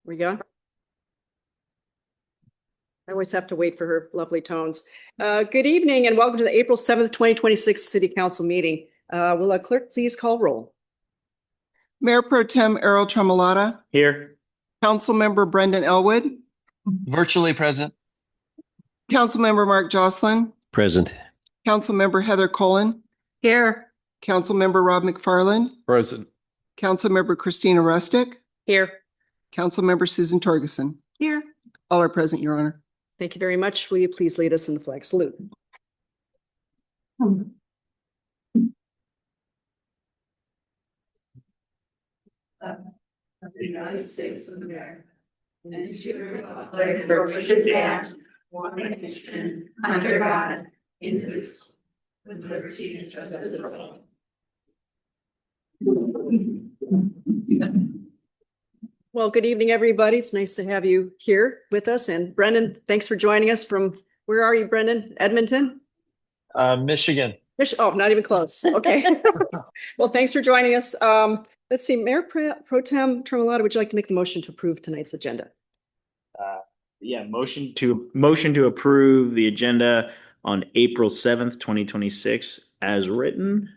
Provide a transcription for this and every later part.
We go. I always have to wait for her lovely tones. Good evening and welcome to the April 7th, 2026 City Council meeting. Will a clerk please call roll? Mayor Pro Tem Errol Tremolata, Here. Councilmember Brendan Elwood, Virtually present. Councilmember Mark Jocelyn, Present. Councilmember Heather Cullen, Here. Councilmember Rob McFarland, Present. Councilmember Christina Rustick, Here. Councilmember Susan Torgerson. Here. All are present, Your Honor. Thank you very much. Will you please lead us in the flag salute? Of the United States of America, and to the republic for which it stands, one nation, under God, indivisible, with liberty and justice for all. Well, good evening, everybody. It's nice to have you here with us. And Brendan, thanks for joining us from, where are you, Brendan? Edmonton? Michigan. Oh, not even close. Okay. Well, thanks for joining us. Let's see, Mayor Pro Tem Tremolata, would you like to make the motion to approve tonight's agenda? Yeah, motion to approve the agenda on April 7th, 2026 as written.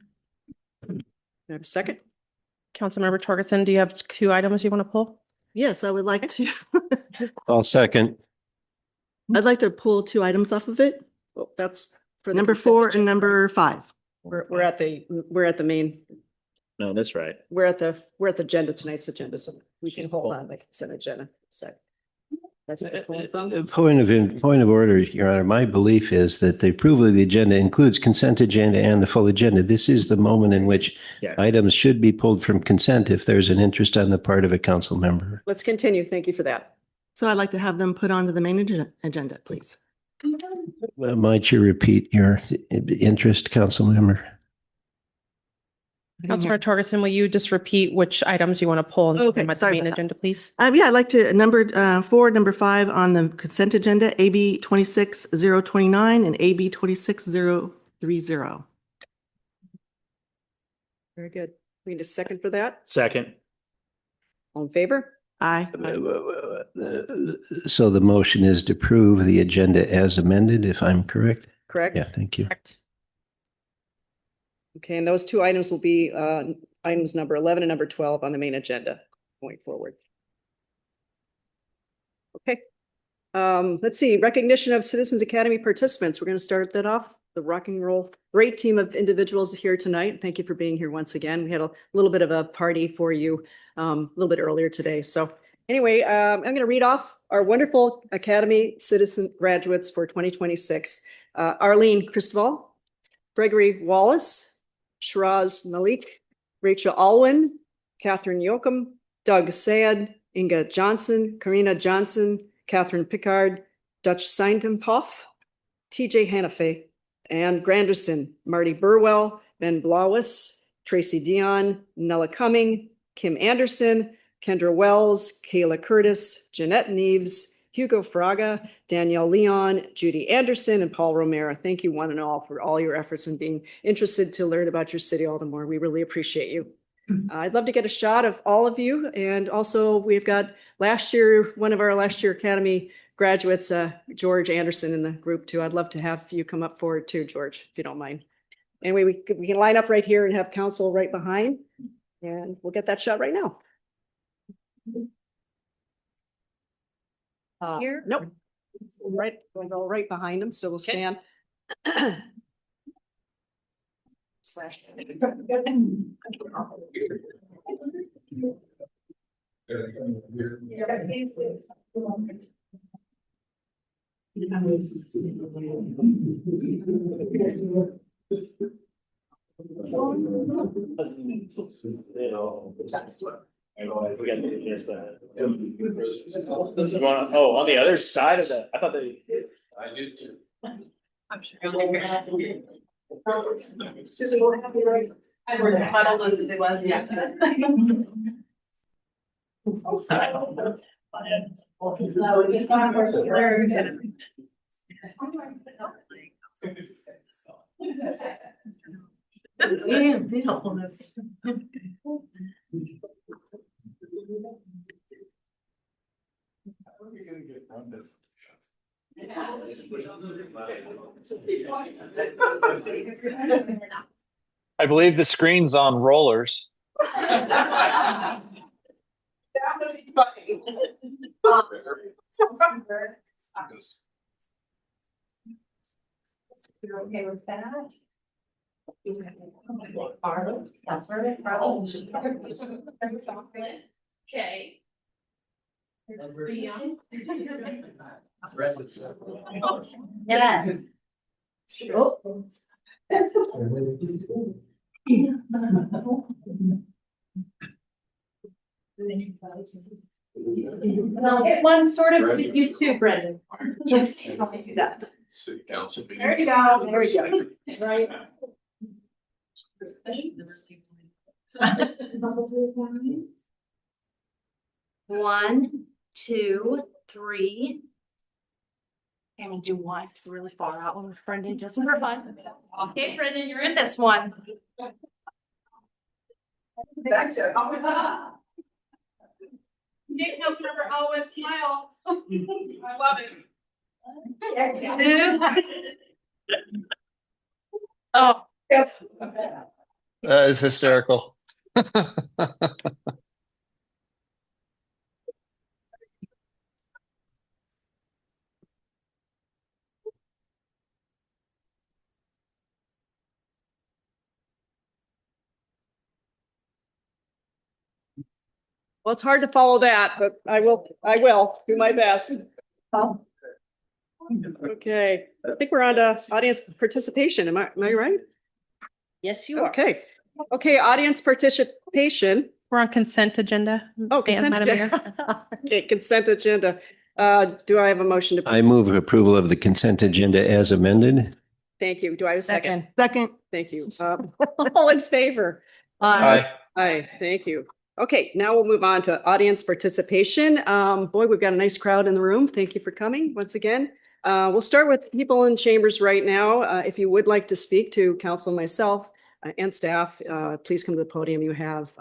Can I have a second? Councilmember Torgerson, do you have two items you want to pull? Yes, I would like to. I'll second. I'd like to pull two items off of it. Well, that's for the Number consent 4 agenda. and number 5. We're at the main, No, that's right. we're at the agenda, tonight's agenda, so we can hold on the consent agenda. So that's what we're pulling from. Point of order, Your Honor. My belief is that the approval of the agenda includes consent agenda and the full agenda. This is the moment in which Yeah. items should be pulled from consent if there's an interest on the part of a council member. Let's continue. Thank you for that. So I'd like to have them put onto the main agenda, please. Might you repeat your interest, council member? Councilmember Torgerson, will you just repeat which items you want to pull and put Okay, them at the sorry main about that. agenda, please? Yeah, I'd like to number 4, number 5 on the consent agenda, AB 26029 and AB 26030. Very good. We need a second for that. Second. All in favor? Aye. So the motion is to approve the agenda as amended, if I'm correct? Correct? Yeah, thank you. Correct. Okay, and those two items will be items number 11 and number 12 on the main agenda going forward. Okay. Let's see, recognition of Citizens Academy participants. We're going to start that off. The rock and roll, great team of individuals here tonight. Thank you for being here once again. We had a little bit of a party for you a little bit earlier today. So anyway, I'm going to read off our wonderful Academy citizen graduates for 2026. Arlene Christoval, Gregory Wallace, Shiraz Malik, Rachel Alwyn, Catherine Yoakum, Doug Sayed, Inga Johnson, Karina Johnson, Catherine Pickard, Dutch Seindenhoff, TJ Hannafay, Ann Granderson, Marty Burwell, Ben Blawis, Tracy Dion, Nella Cumming, Kim Anderson, Kendra Wells, Kayla Curtis, Jeanette Neves, Hugo Fraga, Danielle Leon, Judy Anderson, and Paul Romero. Thank you one and all for all your efforts and being interested to learn about your city all the more. We really appreciate you. I'd love to get a shot of all of you. And also we've got one of our last year Academy graduates, George Anderson in the group too. I'd love to have you come up forward too, George, if you don't mind. Anyway, we can line up right here and have council right behind, and we'll get that shot right now. Here? Nope. Right, we'll go right behind him, so we'll stand. Slash. Oh, on the other side of the, I thought they. I used to. I'm sure. Susan, we'll have you right. I was muddled as it was, yes. Helpfulness. I believe the screen's on rollers. You're okay with that? Okay. Yeah. I'll get one sort of with you too, Brendan. Just do that. City council meeting. There you go. There you go. Right. One, two, three. I'm gonna do one really far out one with Brendan just for fun. Okay, Brendan, you're in this one. Nick knows never always smile. I love it. Oh. That is hysterical. Well, it's hard to follow that, but I will do my best. Okay, I think we're on to audience participation. Am I right? Yes, you are. Okay, audience participation. We're on consent agenda. Oh, Ma'am, consent Madam Mayor. agenda. Okay, consent agenda. Do I have a motion to? I move approval of the consent agenda as amended. Thank you. Do I have a second? Second. Thank you. All in favor? Aye. Aye, thank you. Okay, now we'll move on to audience participation. Boy, we've got a nice crowd in the room. Thank you for coming once again. We'll start with people in chambers right now. If you would like to speak to council, myself, and staff, please come to the podium. You have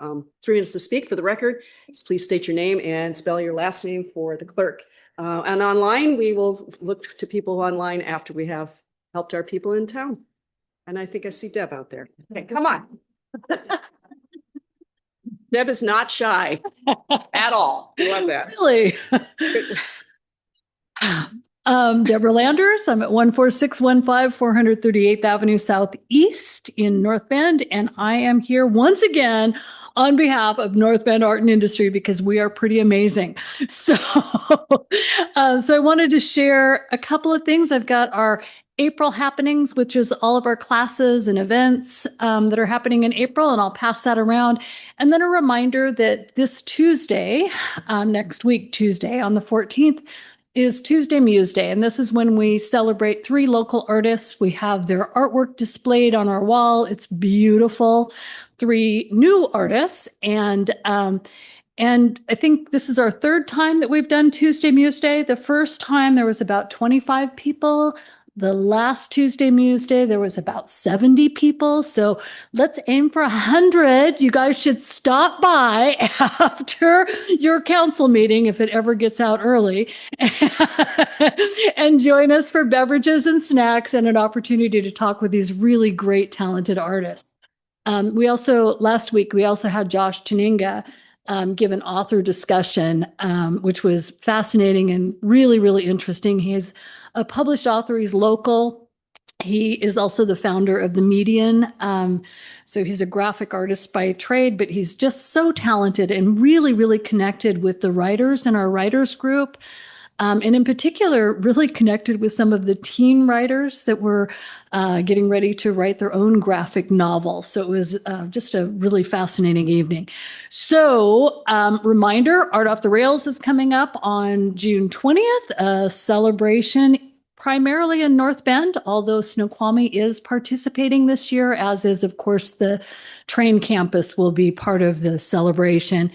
3 minutes to speak. For the record, please state your name and spell your last name for the clerk. And online, we will look to people online after we have helped our people in town. And I think I see Deb out there. Okay, come on. Deb is not shy at all. I love that. Really? Deborah Landers. I'm at 14615 438th Avenue Southeast in North Bend. And I am here once again on behalf of North Bend Art and Industry because we are pretty amazing. So, so I wanted to share a couple of things. I've got our April happenings, which is all of our classes and events that are happening in April, and I'll pass that around. And then a reminder that this Tuesday, next week, Tuesday on the 14th, is Tuesday Muse Day. And this is when we celebrate 3 local artists. We have their artwork displayed on our wall. It's beautiful. 3 new artists. And I think this is our 3rd time that we've done Tuesday Muse Day. The first time there was about 25 people. The last Tuesday Muse Day, there was about 70 people. So let's aim for 100. You guys should stop by after your council meeting, if it ever gets out early, and join us for beverages and snacks and an opportunity to talk with these really great, talented artists. Last week, we also had Josh Tuninga give an author discussion, which was fascinating and really, really interesting. He's a published author. He's local. He is also the founder of The Median. So he's a graphic artist by trade, but he's just so talented and really, really connected with the writers in our writers group. And in particular, really connected with some of the teen writers that were getting ready to write their own graphic novel. So it was just a really fascinating evening. So reminder, Art Off the Rails is coming up on June 20th, a celebration primarily in North Bend, although Snoqualmie is participating this year, as is, of course, the Train campus will be part of the celebration.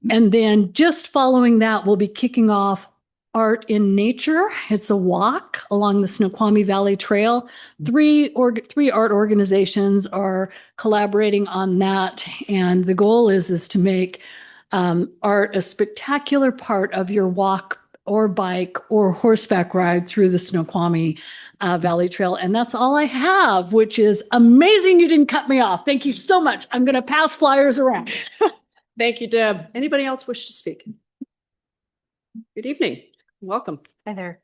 And then just following that, we'll be kicking off Art in Nature. It's a walk along the Snoqualmie Valley Trail. 3 art organizations are collaborating on that. And the goal is to make art a spectacular part of your walk or bike or horseback ride through the Snoqualmie Valley Trail. And that's all I have, which is amazing you didn't cut me off. Thank you so much. I'm going to pass flyers around. Thank you, Deb. Anybody else wish to speak? Good evening. Welcome. Hi there.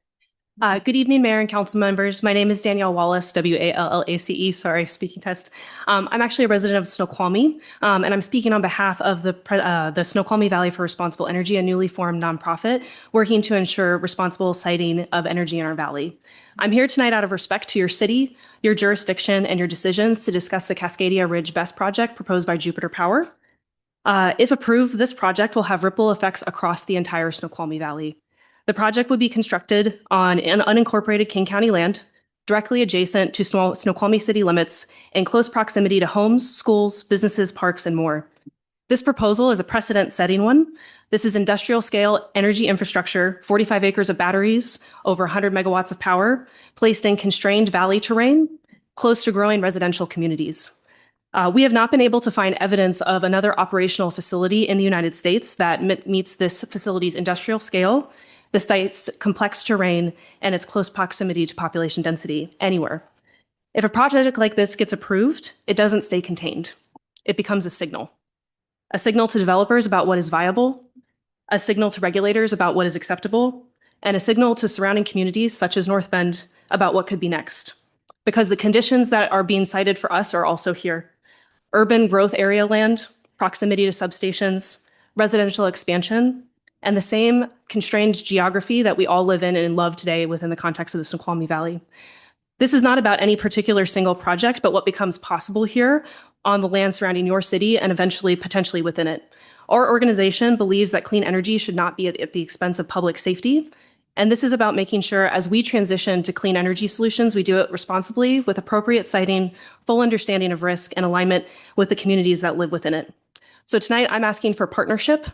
Good evening, Mayor and council members. My name is Danielle Wallace, Wallace. Sorry, speaking test. I'm actually a resident of Snoqualmie, and I'm speaking on behalf of the Snoqualmie Valley for Responsible Energy, a newly formed nonprofit working to ensure responsible siting of energy in our valley. I'm here tonight out of respect to your city, your jurisdiction, and your decisions to discuss the Cascadia Ridge BESS project proposed by Jupiter Power. If approved, this project will have ripple effects across the entire Snoqualmie Valley. The project would be constructed on an unincorporated King County land, directly adjacent to Snoqualmie city limits, in close proximity to homes, schools, businesses, parks, and more. This proposal is a precedent-setting one. This is industrial-scale energy infrastructure, 45 acres of batteries, over 100 megawatts of power, placed in constrained valley terrain, close to growing residential communities. We have not been able to find evidence of another operational facility in the United States that meets this facility's industrial scale, the site's complex terrain, and its close proximity to population density anywhere. If a project like this gets approved, it doesn't stay contained. It becomes a signal to developers about what is viable, a signal to regulators about what is acceptable, and a signal to surrounding communities such as North Bend about what could be next. Because the conditions that are being cited for us are also here. Urban growth area land, proximity to substations, residential expansion, and the same constrained geography that we all live in and love today within the context of the Snoqualmie Valley. This is not about any particular single project, but what becomes possible here on the land surrounding your city and eventually potentially within it. Our organization believes that clean energy should not be at the expense of public safety. And this is about making sure as we transition to clean energy solutions, we do it responsibly with appropriate siting, full understanding of risk, and alignment with the communities that live within it. So tonight I'm asking for partnership.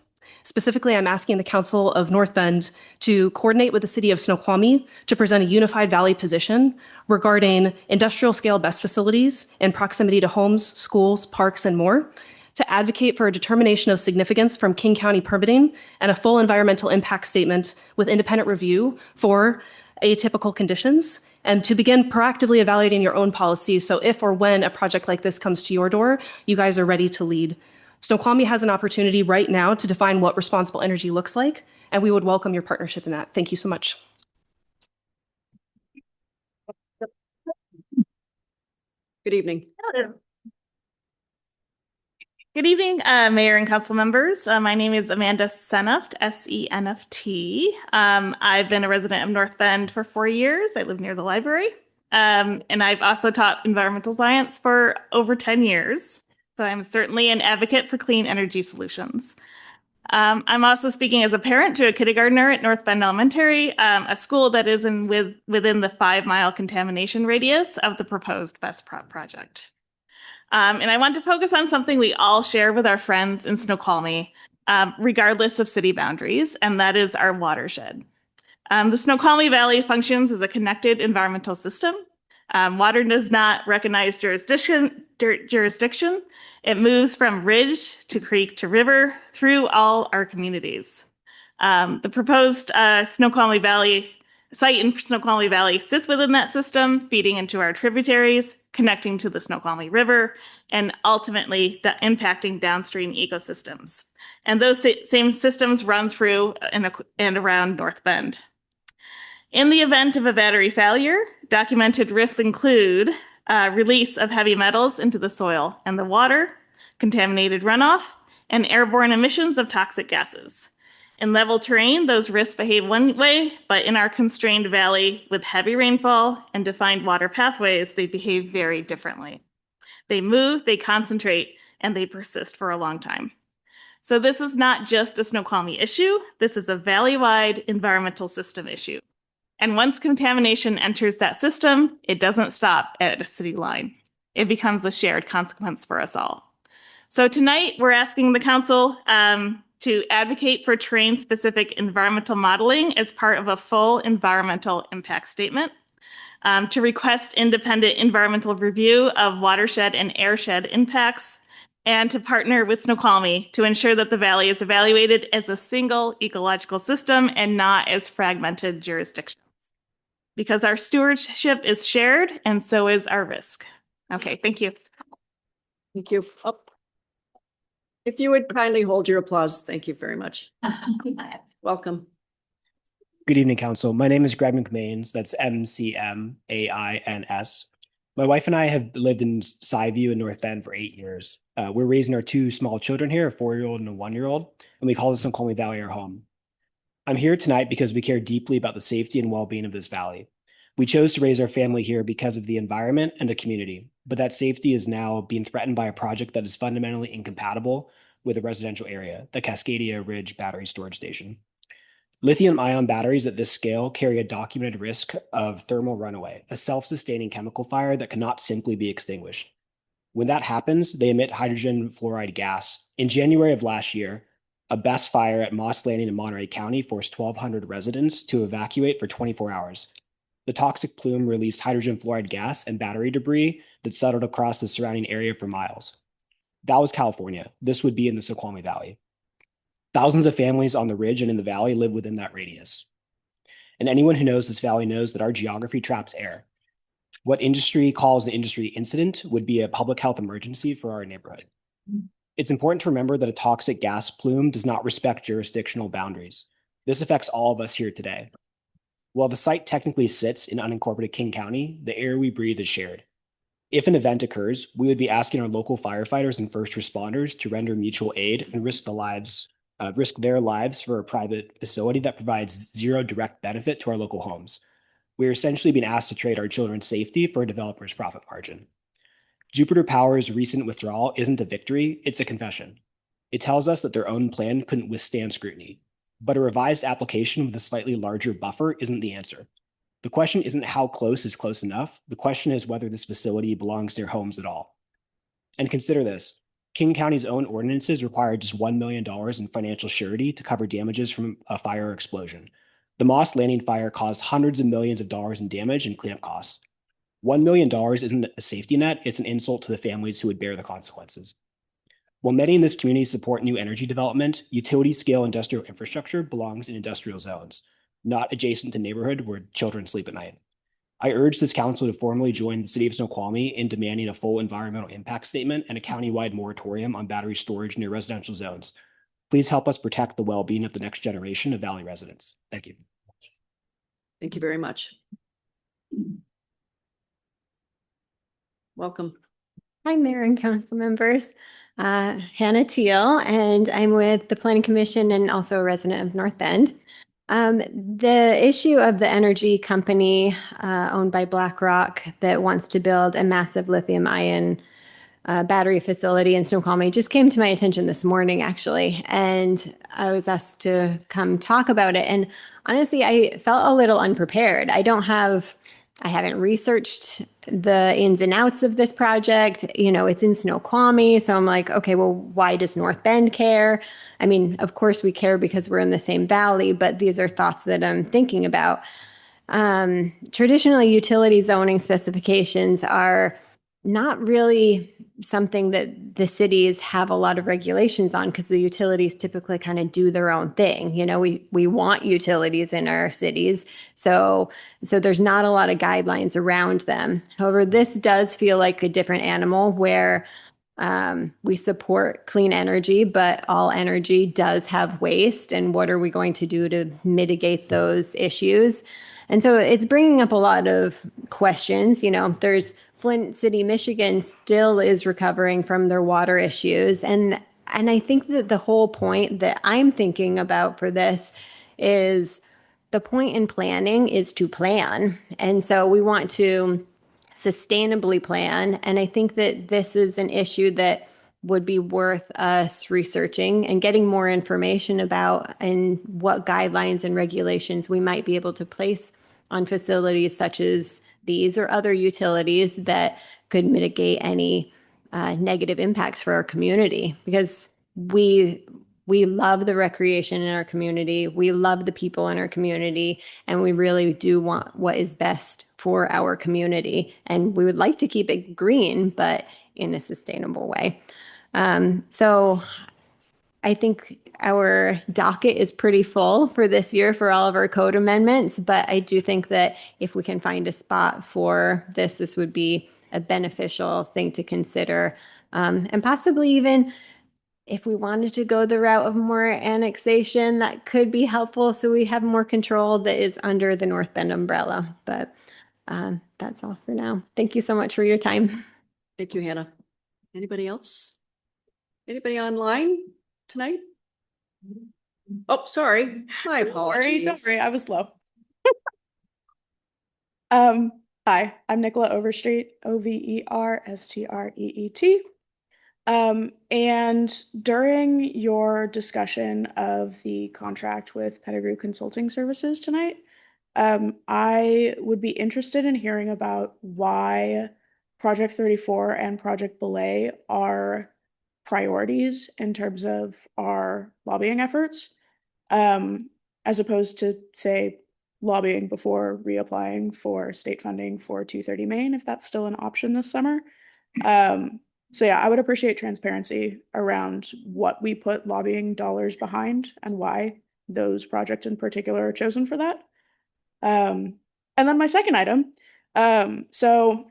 Specifically, I'm asking the Council of North Bend to coordinate with the City of Snoqualmie to present a unified valley position regarding industrial scale BESS facilities in proximity to homes, schools, parks, and more, to advocate for a determination of significance from King County permitting and a full environmental impact statement with independent review for atypical conditions, and to begin proactively evaluating your own policies so if or when a project like this comes to your door, you guys are ready to lead. Snoqualmie has an opportunity right now to define what responsible energy looks like, and we would welcome your partnership in that. Thank you so much. Good evening. Good evening, Mayor and council members. My name is Amanda Senft, S-E-N-F-T. I've been a resident of North Bend for 4 years. I live near the library. And I've also taught environmental science for over 10 years. So I'm certainly an advocate for clean energy solutions. I'm also speaking as a parent to a kindergartner at North Bend Elementary, a school that is within the 5-mile contamination radius of the proposed BESS project. And I want to focus on something we all share with our friends in Snoqualmie, regardless of city boundaries, and that is our watershed. The Snoqualmie Valley functions as a connected environmental system. Water does not recognize jurisdiction. It moves from ridge to creek to river through all our communities. The proposed Snoqualmie Valley site in Snoqualmie Valley sits within that system, feeding into our tributaries, connecting to the Snoqualmie River, and ultimately impacting downstream ecosystems. And those same systems run through and around North Bend. In the event of a battery failure, documented risks include release of heavy metals into the soil and the water, contaminated runoff, and airborne emissions of toxic gases. In level terrain, those risks behave one way, but in our constrained valley with heavy rainfall and defined water pathways, they behave very differently. They move, they concentrate, and they persist for a long time. So this is not just a Snoqualmie issue. This is a valley-wide environmental system issue. And once contamination enters that system, it doesn't stop at a city line. It becomes a shared consequence for us all. So tonight, we're asking the council to advocate for terrain-specific environmental modeling as part of a full environmental impact statement, to request independent environmental review of watershed and airshed impacts, and to partner with Snoqualmie to ensure that the valley is evaluated as a single ecological system and not as fragmented jurisdictions. Because our stewardship is shared and so is our risk. Okay, thank you. Thank you. Up. If you would kindly hold your applause, thank you very much. Welcome. Good evening, Council. My name is Greg McMains. That's McMains. My wife and I have lived in Skyview in North Bend for 8 years. We're raising our 2 small children here, a 4-year-old and a 1-year-old, and we call the Snoqualmie Valley our home. I'm here tonight because we care deeply about the safety and well-being of this valley. We chose to raise our family here because of the environment and the community, but that safety is now being threatened by a project that is fundamentally incompatible with a residential area, the Cascadia Ridge Battery Storage Station. Lithium-ion batteries at this scale carry a documented risk of thermal runaway, a self-sustaining chemical fire that cannot simply be extinguished. When that happens, they emit hydrogen fluoride gas. In January of last year, a BESS fire at Moss Landing in Monterey County forced 1,200 residents to evacuate for 24 hours. The toxic plume released hydrogen fluoride gas and battery debris that settled across the surrounding area for miles. That was California. This would be in the Snoqualmie Valley. Thousands of families on the ridge and in the valley live within that radius. And anyone who knows this valley knows that our geography traps air. What industry calls an industry incident would be a public health emergency for our neighborhood. It's important to remember that a toxic gas plume does not respect jurisdictional boundaries. This affects all of us here today. While the site technically sits in unincorporated King County, the air we breathe is shared. If an event occurs, we would be asking our local firefighters and first responders to render mutual aid and risk their lives for a private facility that provides zero direct benefit to our local homes. We are essentially being asked to trade our children's safety for a developer's profit margin. Jupiter Power's recent withdrawal isn't a victory, it's a confession. It tells us that their own plan couldn't withstand scrutiny, but a revised application with a slightly larger buffer isn't the answer. The question isn't how close is close enough, the question is whether this facility belongs near homes at all. And consider this. King County's own ordinances require just $1 million in financial surety to cover damages from a fire or explosion. The Moss Landing fire caused hundreds of millions of dollars in damage and cleanup costs. $1 million isn't a safety net, it's an insult to the families who would bear the consequences. While many in this community support new energy development, utility-scale industrial infrastructure belongs in industrial zones, not adjacent to neighborhood where children sleep at night. I urge this council to formally join the city of Snoqualmie in demanding a full environmental impact statement and a countywide moratorium on battery storage near residential zones. Please help us protect the well-being of the next generation of Valley residents. Thank you. Thank you very much. Welcome. Hi, Mayor and Council members. Hannah Teal, and I'm with the Planning Commission and also a resident of North Bend. The issue of the energy company owned by BlackRock that wants to build a massive lithium-ion battery facility in Snoqualmie just came to my attention this morning, actually, and I was asked to come talk about it. And honestly, I felt a little unprepared. I haven't researched the ins and outs of this project. You know, it's in Snoqualmie. So I'm like, okay, well, why does North Bend care? I mean, of course we care because we're in the same valley, but these are thoughts that I'm thinking about. Traditionally, utility zoning specifications are not really something that the cities have a lot of regulations on because the utilities typically kind of do their own thing. You know, we want utilities in our cities. So there's not a lot of guidelines around them. However, this does feel like a different animal where we support clean energy, but all energy does have waste. And what are we going to do to mitigate those issues? And so it's bringing up a lot of questions. You know, there's Flint City, Michigan still is recovering from their water issues. And I think that the whole point that I'm thinking about for this is the point in planning is to plan. And so we want to sustainably plan. And I think that this is an issue that would be worth us researching and getting more information about and what guidelines and regulations we might be able to place on facilities such as these or other utilities that could mitigate any negative impacts for our community, because we love the recreation in our community. We love the people in our community, and we really do want what is best for our community. And we would like to keep it green, but in a sustainable way. So I think our docket is pretty full for this year for all of our code amendments, but I do think that if we can find a spot for this, this would be a beneficial thing to consider. And possibly even if we wanted to go the route of more annexation, that could be helpful. So we have more control that is under the North Bend umbrella. But that's all for now. Thank you so much for your time. Thank you, Hannah. Anybody else? Anybody online tonight? Oh, sorry. My apologies. Don't worry, I was slow. Hi, I'm Nicola Overstreet, Overstreet. And during your discussion of the contract with Pettigrew Consulting Services tonight, I would be interested in hearing about why Project 34 and Project Belay are priorities in terms of our lobbying efforts, as opposed to, say, lobbying before reapplying for state funding for 230 Main, if that's still an option this summer. So yeah, I would appreciate transparency around what we put lobbying dollars behind and why those projects in particular are chosen for that. And then my second item, so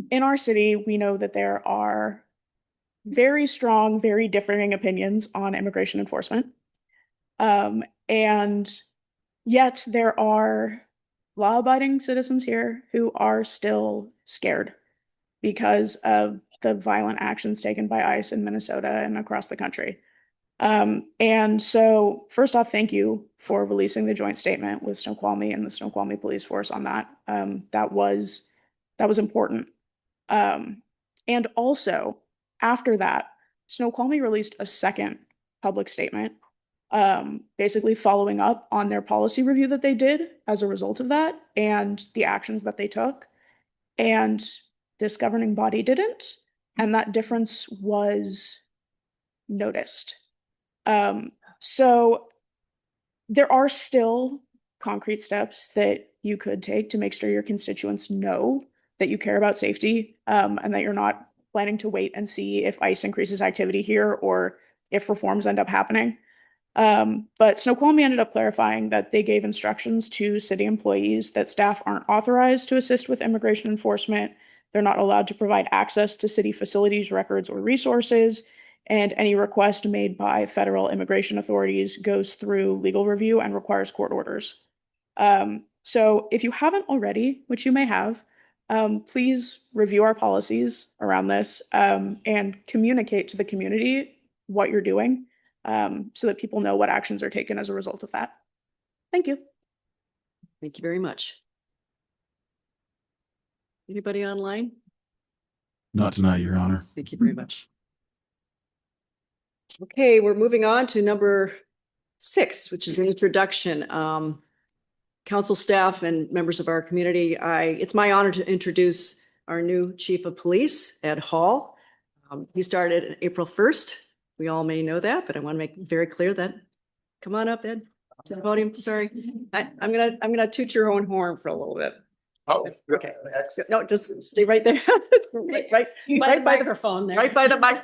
in our city, we know that there are very strong, very differing opinions on immigration enforcement. And yet there are law-abiding citizens here who are still scared because of the violent actions taken by ICE in Minnesota and across the country. And so first off, thank you for releasing the joint statement with Snoqualmie and the Snoqualmie Police Force on that. That was important. And also after that, Snoqualmie released a second public statement, basically following up on their policy review that they did as a result of that and the actions that they took. And this governing body didn't, and that difference was noticed. So there are still concrete steps that you could take to make sure your constituents know that you care about safety, and that you're not planning to wait and see if ICE increases activity here or if reforms end up happening. But Snoqualmie ended up clarifying that they gave instructions to city employees that staff aren't authorized to assist with immigration enforcement. They're not allowed to provide access to city facilities, records, or resources. And any request made by federal immigration authorities goes through legal review and requires court orders. So if you haven't already, which you may have, please review our policies around this, and communicate to the community what you're doing, so that people know what actions are taken as a result of that. Thank you. Thank you very much. Anybody online? Not tonight, Your Honor. Thank you very much. Okay, we're moving on to number 6, which is an introduction. Council staff and members of our community, it's my honor to introduce our new Chief of Police, Ed Hall. He started April 1st. We all may know that, but I want to make very clear that, come on up, Ed, to the podium. Sorry. I'm gonna toot your own horn for a little bit. Oh, okay. No, just stay right there. right by the microphone there. Right by the mic.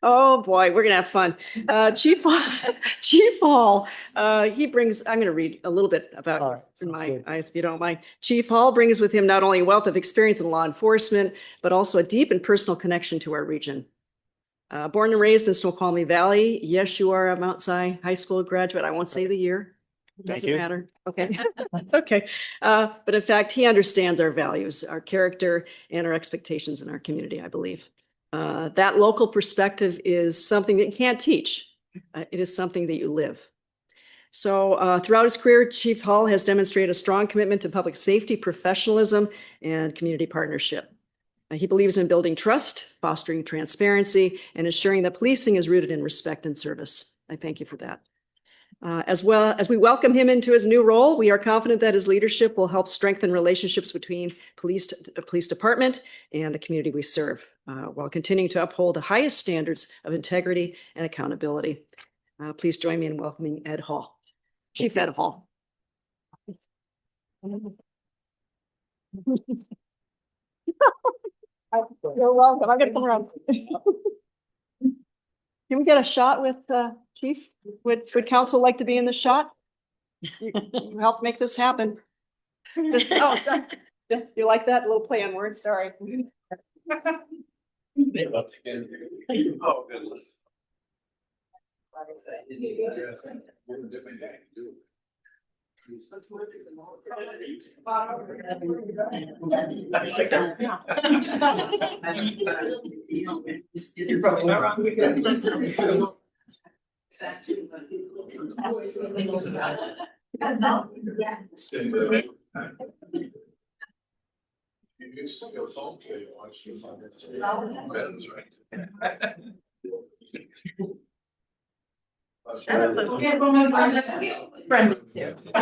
Oh boy, we're gonna have fun. Chief Hall, he brings, I'm gonna read a little bit about in my eyes, if you don't mind. Chief Hall brings with him not only a wealth of experience in law enforcement, but also a deep and personal connection to our region. Born and raised in Snoqualmie Valley. Yes, you are a Mount Si High School graduate. I won't say the year. Doesn't matter. Okay, that's okay. But in fact, he understands our values, our character, and our expectations in our community, I believe. That local perspective is something that you can't teach. It is something that you live. So throughout his career, Chief Hall has demonstrated a strong commitment to public safety, professionalism, and community partnership. He believes in building trust, fostering transparency, and ensuring that policing is rooted in respect and service. I thank you for that. As well as we welcome him into his new role, we are confident that his leadership will help strengthen relationships between police department and the community we serve, while continuing to uphold the highest standards of integrity and accountability. Please join me in welcoming Ed Hall, Chief Ed Hall. You're welcome. I'm gonna come around. Can we get a shot with Chief? Would council like to be in the shot? You helped make this happen. Oh, sorry. You like that little play on words? Sorry. Oh, goodness. You're probably not wrong. Friend too. Do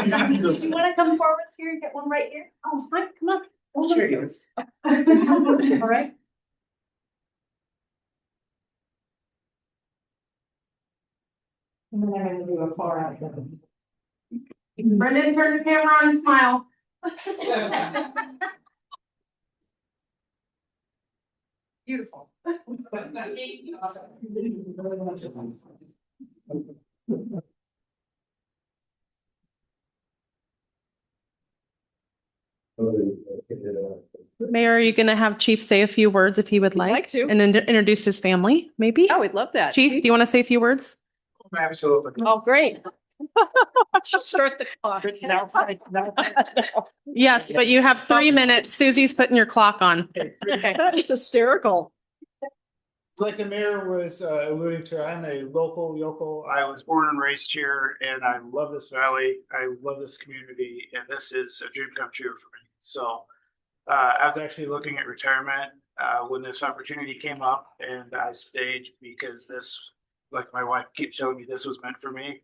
you want to come forward here and get one right here? Oh, fine, come on. I'll share yours. All right. And then I'm gonna do a far out. Brendan, turn the camera on and smile. Beautiful. Mayor, are you going to have Chief say a few words if he would like to. and then introduce his family, maybe? Oh, we'd love that. Chief, do you want to say a few words? Absolutely. Oh, great. She'll start the clock. Yes, but you have 3 minutes. Susie's putting your clock on. That is hysterical. Like the mayor was alluding to, I'm a local yokel. I was born and raised here, and I love this valley. I love this community, and this is a dream come true for me. So I was actually looking at retirement when this opportunity came up, and I stayed because this, like my wife keeps showing me, this was meant for me.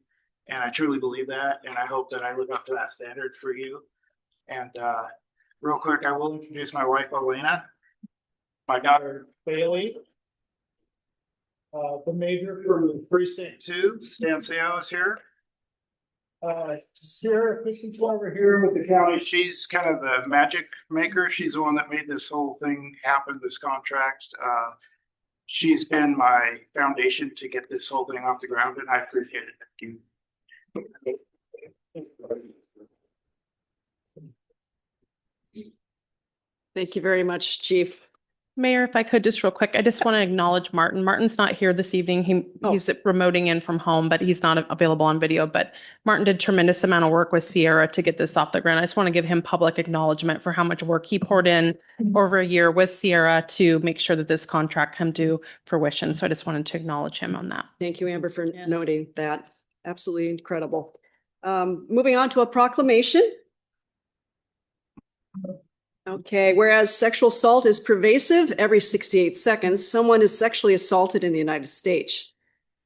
And I truly believe that, and I hope that I live up to that standard for you. And real quick, I will introduce my wife, Elena, my daughter, Bailey, the major from precinct 2, Stan Seo is here. Sarah Christensen over here with the county. She's kind of the magic maker. She's the one that made this whole thing happen, this contract. She's been my foundation to get this whole thing off the ground, and I appreciate it. Thank you. Thank you very much, Chief. Mayor, if I could just real quick, I just want to acknowledge Martin. Martin's not here this evening. He's remoting in from home, but he's not available on video. But Martin did tremendous amount of work with Sierra to get this off the ground. I just want to give him public acknowledgement for how much work he poured in over a year with Sierra to make sure that this contract come to fruition. So I just wanted to acknowledge him on that. Thank you, Amber, for noting that. Absolutely incredible. Moving on to a proclamation. Okay, whereas sexual assault is pervasive, every 68 seconds, someone is sexually assaulted in the United States.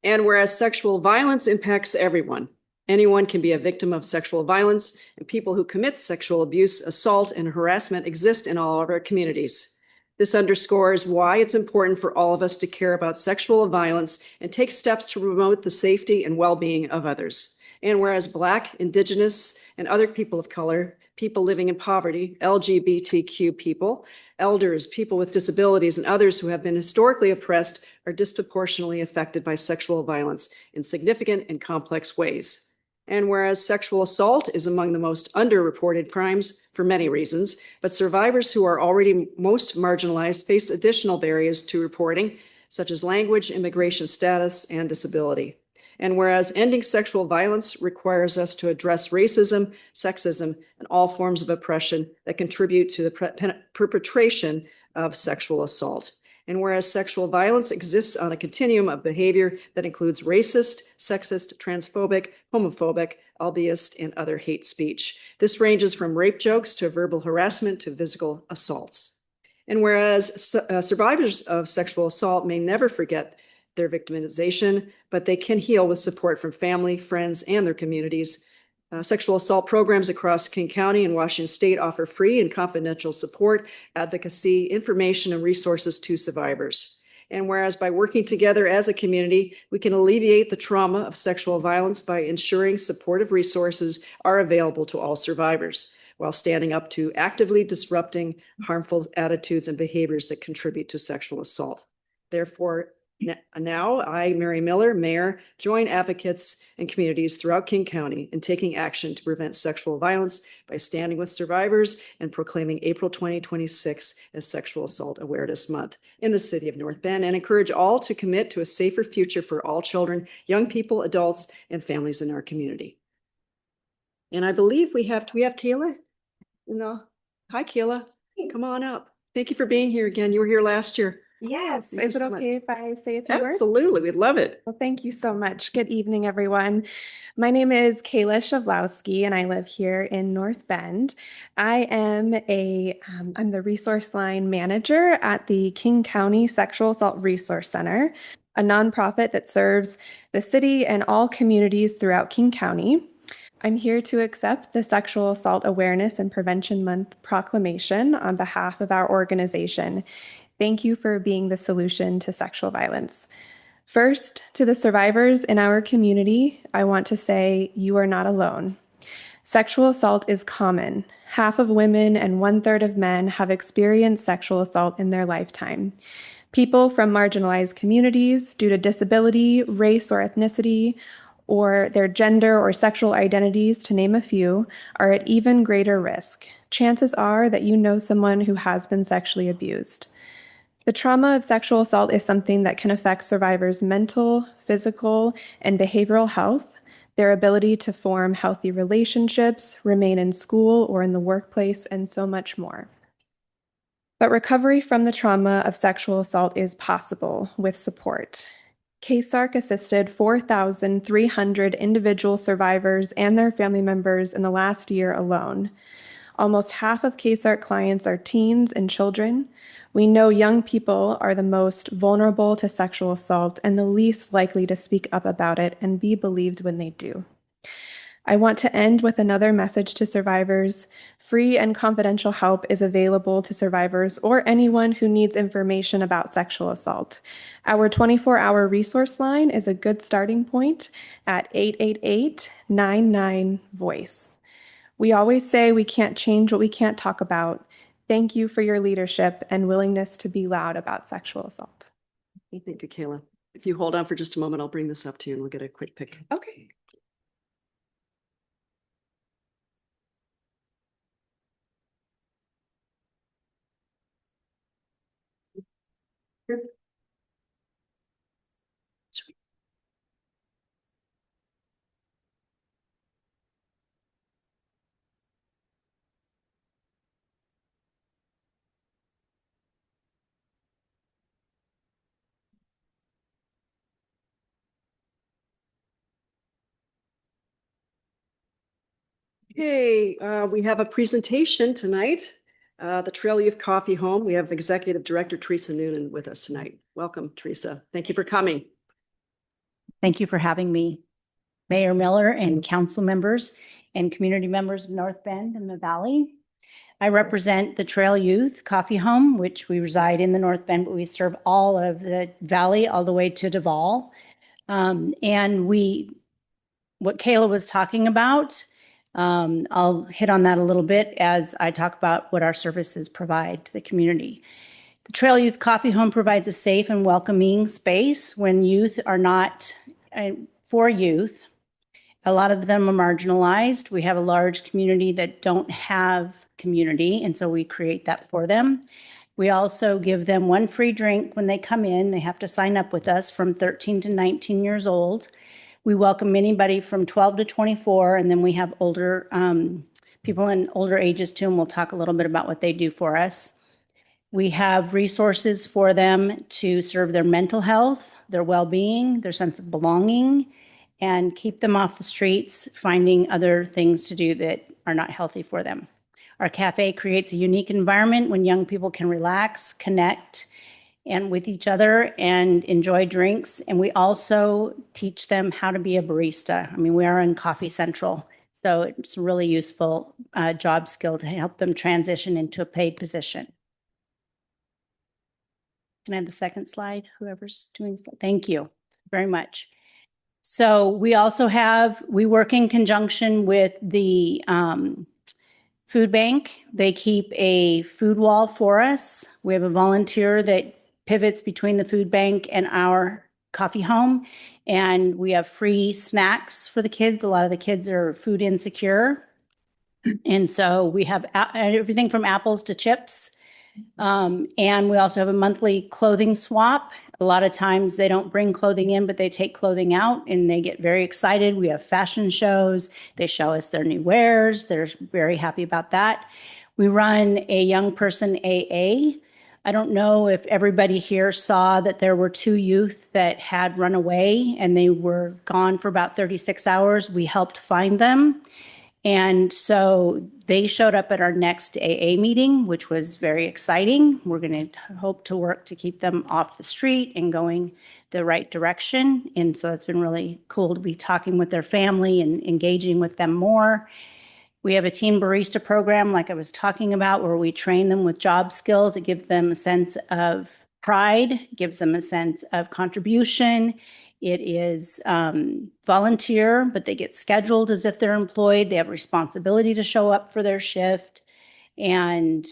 And whereas sexual violence impacts everyone, anyone can be a victim of sexual violence, and people who commit sexual abuse, assault, and harassment exist in all of our communities. This underscores why it's important for all of us to care about sexual violence and take steps to promote the safety and well-being of others. And whereas Black, Indigenous, and other people of color, people living in poverty, LGBTQ people, elders, people with disabilities, and others who have been historically oppressed are disproportionately affected by sexual violence in significant and complex ways. And whereas sexual assault is among the most underreported crimes for many reasons, but survivors who are already most marginalized face additional barriers to reporting, such as language, immigration status, and disability. And whereas ending sexual violence requires us to address racism, sexism, and all forms of oppression that contribute to the perpetration of sexual assault. And whereas sexual violence exists on a continuum of behavior that includes racist, sexist, transphobic, homophobic, lobbyist, and other hate speech. This ranges from rape jokes to verbal harassment to physical assaults. And whereas survivors of sexual assault may never forget their victimization, but they can heal with support from family, friends, and their communities. Sexual assault programs across King County and Washington State offer free and confidential support, advocacy, information, and resources to survivors. And whereas by working together as a community, we can alleviate the trauma of sexual violence by ensuring supportive resources are available to all survivors. while standing up to actively disrupting harmful attitudes and behaviors that contribute to sexual assault. Therefore, now I, Mary Miller, Mayor, join advocates and communities throughout King County in taking action to prevent sexual violence by standing with survivors and proclaiming April 2026 as Sexual Assault Awareness Month in the city of North Bend, and encourage all to commit to a safer future for all children, young people, adults, and families in our community. And I believe do we have Kayla? No. Hi, Kayla. Come on up. Thank you for being here again. You were here last year. Yes. Thank you Is it so much. okay if I say a few words? Absolutely. We'd love it. Well, thank you so much. Good evening, everyone. My name is Kayla Shavlowski, and I live here in North Bend. I am I'm the resource line manager at the King County Sexual Assault Resource Center, a nonprofit that serves the city and all communities throughout King County. I'm here to accept the Sexual Assault Awareness and Prevention Month proclamation on behalf of our organization. Thank you for being the solution to sexual violence. First, to the survivors in our community, I want to say you are not alone. Sexual assault is common. Half of women and 1/3 of men have experienced sexual assault in their lifetime. People from marginalized communities due to disability, race, or ethnicity, or their gender or sexual identities, to name a few, are at even greater risk. Chances are that you know someone who has been sexually abused. The trauma of sexual assault is something that can affect survivors' mental, physical, and behavioral health, their ability to form healthy relationships, remain in school or in the workplace, and so much more. But recovery from the trauma of sexual assault is possible with support. KSARC assisted 4,300 individual survivors and their family members in the last year alone. Almost half of KSARC clients are teens and children. We know young people are the most vulnerable to sexual assault and the least likely to speak up about it and be believed when they do. I want to end with another message to survivors. Free and confidential help is available to survivors or anyone who needs information about sexual assault. Our 24-hour resource line is a good starting point at 888-99-VOICE. We always say we can't change what we can't talk about. Thank you for your leadership and willingness to be loud about sexual assault. Thank you, Kayla. If you hold on for just a moment, I'll bring this up to you and we'll get a quick pic. Okay. Okay, we have a presentation tonight. The Trail Youth Coffee Home. We have Executive Director Teresa Noonan with us tonight. Welcome, Teresa. Thank you for coming. Thank you for having me, Mayor Miller and council members and community members of North Bend and the Valley. I represent the Trail Youth Coffee Home, which we reside in the North Bend, but we serve all of the Valley all the way to Duval. And what Kayla was talking about, I'll hit on that a little bit as I talk about what our services provide to the community. The Trail Youth Coffee Home provides a safe and welcoming space when youth are not for youth. A lot of them are marginalized. We have a large community that don't have community, and so we create that for them. We also give them one free drink when they come in. They have to sign up with us from 13 to 19 years old. We welcome anybody from 12 to 24, and then we have older people in older ages too, and we'll talk a little bit about what they do for us. We have resources for them to serve their mental health, their well-being, their sense of belonging, and keep them off the streets, finding other things to do that are not healthy for them. Our cafe creates a unique environment when young people can relax, connect, and with each other and enjoy drinks. And we also teach them how to be a barista. I mean, we are in Coffee Central, so it's a really useful job skill to help them transition into a paid position. Can I have the second slide? Whoever's doing, thank you very much. So we also we work in conjunction with the food bank. They keep a food wall for us. We have a volunteer that pivots between the food bank and our coffee home. And we have free snacks for the kids. A lot of the kids are food insecure. And so we have everything from apples to chips. And we also have a monthly clothing swap. A lot of times they don't bring clothing in, but they take clothing out and they get very excited. We have fashion shows. They show us their new wares. They're very happy about that. We run a young person AA. I don't know if everybody here saw that there were 2 youth that had run away and they were gone for about 36 hours. We helped find them. And so they showed up at our next AA meeting, which was very exciting. We're going to hope to work to keep them off the street and going the right direction. And so it's been really cool to be talking with their family and engaging with them more. We have a teen barista program, like I was talking about, where we train them with job skills. It gives them a sense of pride, gives them a sense of contribution. It is volunteer, but they get scheduled as if they're employed. They have responsibility to show up for their shift. And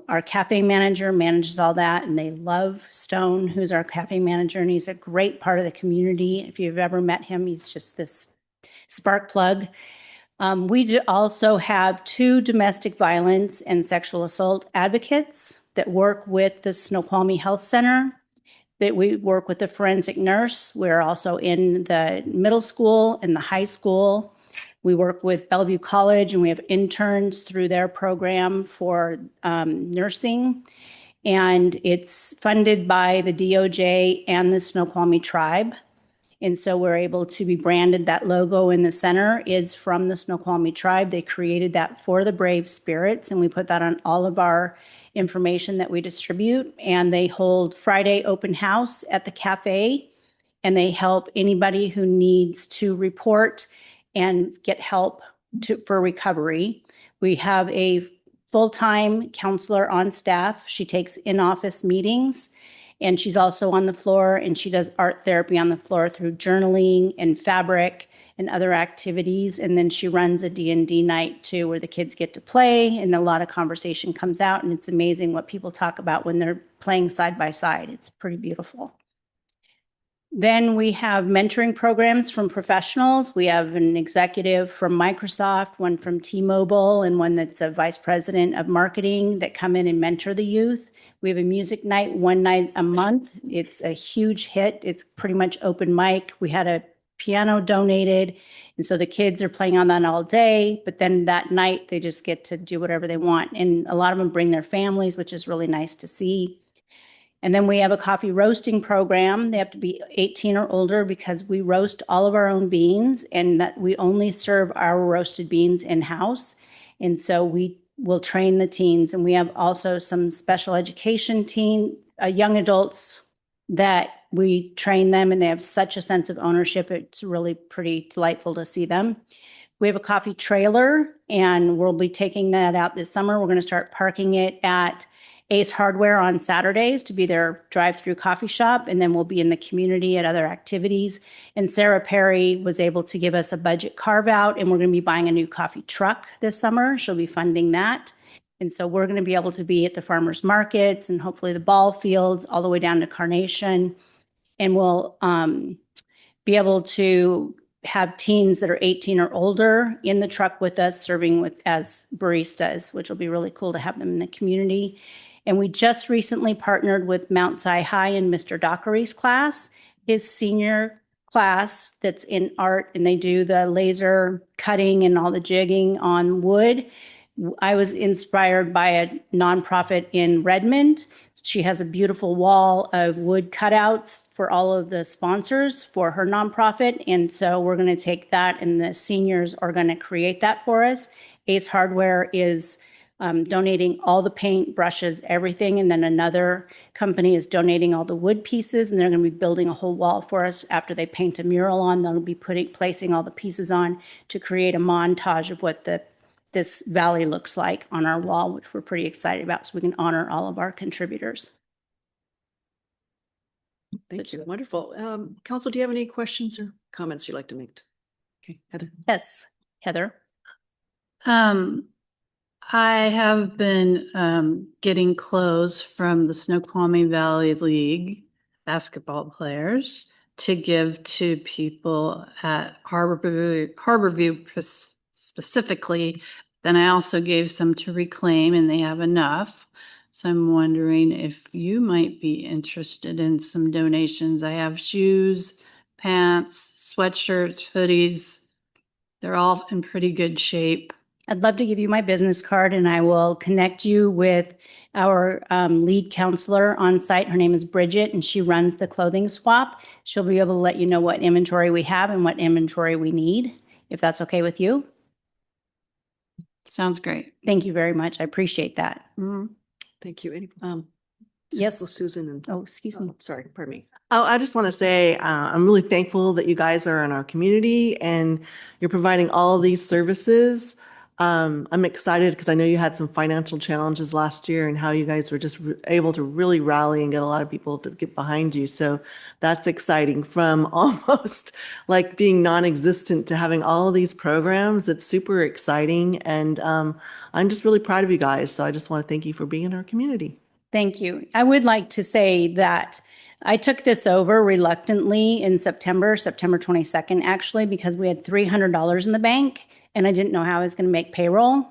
our cafe manager manages all that. And they love Stone, who's our cafe manager. And he's a great part of the community. If you've ever met him, he's just this spark plug. We also have 2 domestic violence and sexual assault advocates that work with the Snoqualmie Health Center. That we work with a forensic nurse. We're also in the middle school and the high school. We work with Bellevue College and we have interns through their program for nursing. And it's funded by the DOJ and the Snoqualmie Tribe. And so we're able to be branded. That logo in the center is from the Snoqualmie Tribe. They created that for the Brave Spirits, and we put that on all of our information that we distribute. And they hold Friday open house at the cafe, and they help anybody who needs to report and get help for recovery. We have a full-time counselor on staff. She takes in-office meetings, and she's also on the floor, and she does art therapy on the floor through journaling and fabric and other activities. And then she runs a D&D night too, where the kids get to play and a lot of conversation comes out. And it's amazing what people talk about when they're playing side by side. It's pretty beautiful. Then we have mentoring programs from professionals. We have an executive from Microsoft, one from T-Mobile, and one that's a vice president of marketing that come in and mentor the youth. We have a music night, 1 night a month. It's a huge hit. It's pretty much open mic. We had a piano donated, and so the kids are playing on that all day, but then that night they just get to do whatever they want. And a lot of them bring their families, which is really nice to see. And then we have a coffee roasting program. They have to be 18 or older because we roast all of our own beans, and that we only serve our roasted beans in-house. And so we will train the teens. And we have also some special education young adults that we train them, and they have such a sense of ownership. It's really pretty delightful to see them. We have a coffee trailer, and we'll be taking that out this summer. We're going to start parking it at Ace Hardware on Saturdays to be their drive-through coffee shop, and then we'll be in the community at other activities. And Sarah Perry was able to give us a budget carve-out, and we're going to be buying a new coffee truck this summer. She'll be funding that. And so we're going to be able to be at the farmers markets and hopefully the ball fields all the way down to Carnation. And we'll be able to have teens that are 18 or older in the truck with us, serving as baristas, which will be really cool to have them in the community. And we just recently partnered with Mount Si High in Mr. Dockery's class, his senior class that's in art, and they do the laser cutting and all the jigging on wood. I was inspired by a nonprofit in Redmond. She has a beautiful wall of wood cutouts for all of the sponsors for her nonprofit. And so we're going to take that, and the seniors are going to create that for us. Ace Hardware is donating all the paint, brushes, everything. And then another company is donating all the wood pieces, and they're going to be building a whole wall for us. After they paint a mural on, they'll be placing all the pieces on to create a montage of what this valley looks like on our wall, which we're pretty excited about, so we can honor all of our contributors. Thank you. Wonderful. Council, do you have any questions or comments you'd like to make? Okay, Heather. Yes, Heather. I have been getting clothes from the Snoqualmie Valley League basketball players to give to people at Harborview specifically. Then I also gave some to Reclaim, and they have enough. So I'm wondering if you might be interested in some donations. I have shoes, pants, sweatshirts, hoodies. They're all in pretty good shape. I'd love to give you my business card and I will connect you with our lead counselor on site. Her name is Bridget and she runs the clothing swap. She'll be able to let you know what inventory we have and what inventory we need, if that's okay with you. Sounds great. Thank you very much. I appreciate that. Thank you. Any, yes. Susan and excuse me. Sorry, pardon me. Oh, I just want to say I'm really thankful that you guys are in our community and you're providing all these services. I'm excited because I know you had some financial challenges last year and how you guys were just able to really rally and get a lot of people to get behind you. So that's exciting from almost like being non-existent to having all of these programs. It's super exciting. And I'm just really proud of you guys. So I just want to thank you for being in our community. Thank you. I would like to say that I took this over reluctantly in September 22nd, actually, because we had $300 in the bank and I didn't know how I was going to make payroll.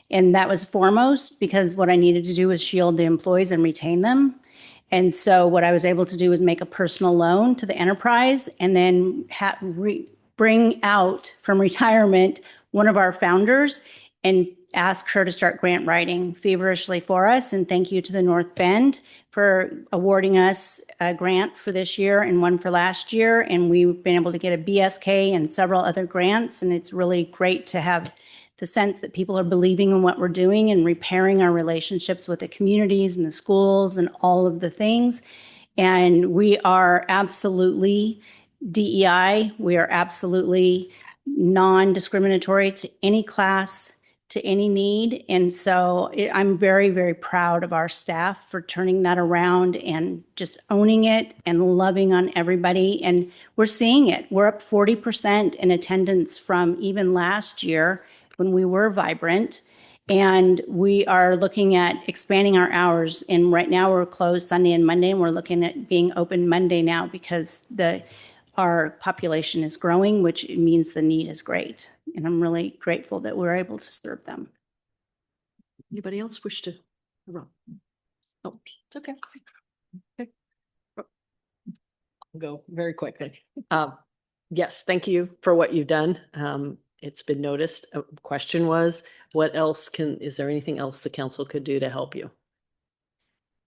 And that was foremost because what I needed to do was shield the employees and retain them. And so what I was able to do was make a personal loan to the enterprise and then bring out from retirement one of our founders and ask her to start grant writing feverishly for us. And thank you to the North Bend for awarding us a grant for this year and one for last year. And we've been able to get a BSK and several other grants. And it's really great to have the sense that people are believing in what we're doing and repairing our relationships with the communities and the schools and all of the things. And we are absolutely DEI. We are absolutely non-discriminatory to any class, to any need. And so I'm very, very proud of our staff for turning that around and just owning it and loving on everybody. And we're seeing it. We're up 40% in attendance from even last year when we were vibrant. And we are looking at expanding our hours. And right now we're closed Sunday and Monday, and we're looking at being open Monday now because our population is growing, which means the need is great. And I'm really grateful that we're able to serve them. Anybody else wish to? Oh, it's okay. Okay. I'll go very quickly. Yes, thank you for what you've done. It's been noticed. A question was, what else is there anything else the council could do to help you?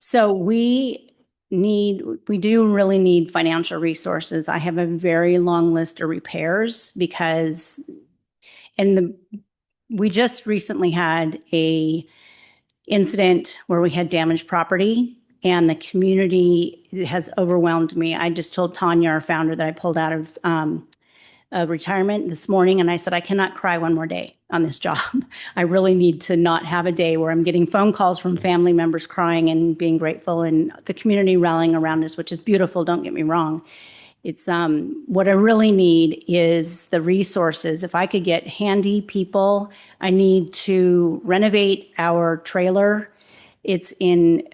So we do really need financial resources. I have a very long list of repairs because, we just recently had a incident where we had damaged property and the community has overwhelmed me. I just told Tanya, our founder, that I pulled out of retirement this morning and I said, I cannot cry one more day on this job. I really need to not have a day where I'm getting phone calls from family members crying and being grateful and the community rallying around us, which is beautiful, don't get me wrong. It's what I really need is the resources. If I could get handy people, I need to renovate our trailer. It's in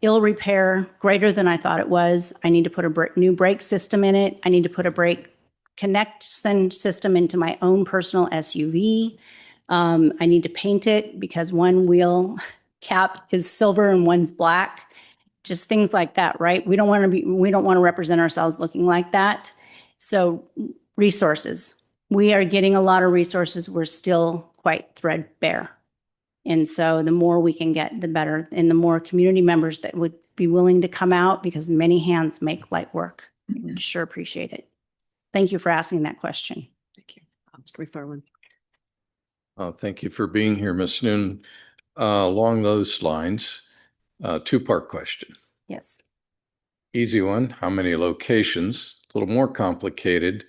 ill repair, greater than I thought it was. I need to put a new brake system in it. I need to put a brake connection system into my own personal SUV. I need to paint it because one wheel cap is silver and one's black. Just things like that, right? We don't want to represent ourselves looking like that. So resources. We are getting a lot of resources. We're still quite threadbare. And so the more we can get, the better. And the more community members that would be willing to come out because many hands make light work. I sure appreciate it. Thank you for asking that question. Thank you. Mr. McFarland. Thank you for being here, Ms. Noon. Along those lines, two-part question. Yes. Easy one. How many locations? A little more complicated.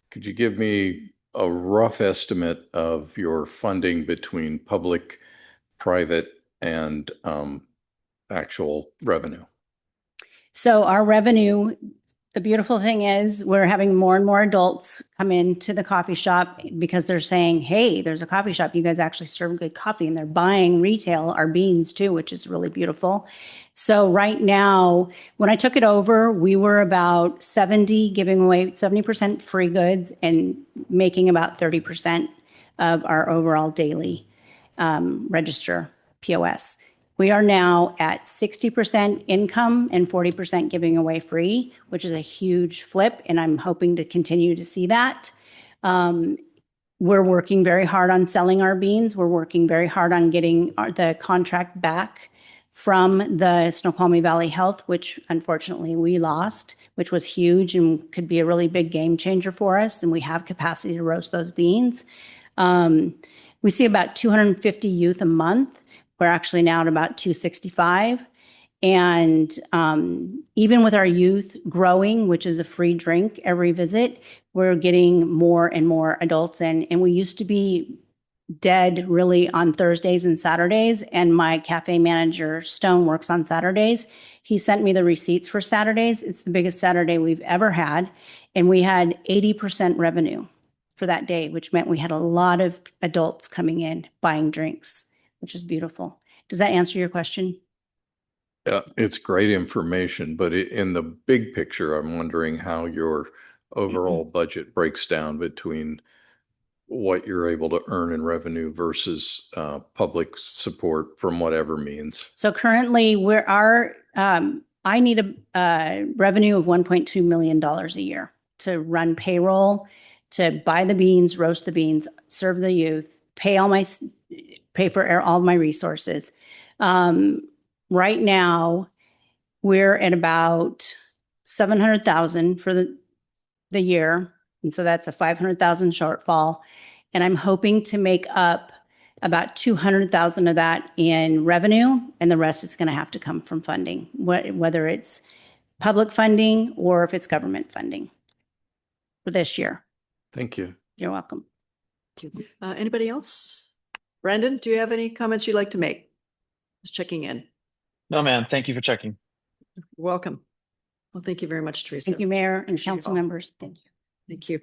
Could you give me a rough estimate of your funding between public, private, and actual revenue? So our revenue The beautiful thing is we're having more and more adults come into the coffee shop because they're saying, hey, there's a coffee shop. You guys actually serve good coffee, and they're buying retail, our beans too, which is really beautiful. So right now, when I took it over, we were about 70, giving away 70% free goods and making about 30% of our overall daily register POS. We are now at 60% income and 40% giving away free, which is a huge flip, and I'm hoping to continue to see that. We're working very hard on selling our beans. We're working very hard on getting the contract back from the Snoqualmie Valley Health, which unfortunately we lost, which was huge and could be a really big game changer for us, and we have capacity to roast those beans. We see about 250 youth a month. We're actually now at about 265. And even with our youth growing, which is a free drink every visit, we're getting more and more adults in. And we used to be dead really on Thursdays and Saturdays. And my cafe manager, Stone, works on Saturdays. He sent me the receipts for Saturdays. It's the biggest Saturday we've ever had. And we had 80% revenue for that day, which meant we had a lot of adults coming in buying drinks, which is beautiful. Does that answer your question? Yeah, it's great information, but in the big picture, I'm wondering how your overall budget breaks down between what you're able to earn in revenue versus public support from whatever means. So currently I need a revenue of $1.2 million a year to run payroll, to buy the beans, roast the beans, serve the youth, pay for all my resources. Right now, we're at about $700,000 for the year. And so that's a $500,000 shortfall. And I'm hoping to make up about $200,000 of that in revenue. And the rest is going to have to come from funding, whether it's public funding or if it's government funding for this year. Thank you. You're welcome. Anybody else? Brandon, do you have any comments you'd like to make? Just checking in. No, ma'am. Thank you for checking. You're welcome. Well, thank you very much, Teresa. Thank you, Mayor and Appreciate it council all. members. Thank you. Thank you.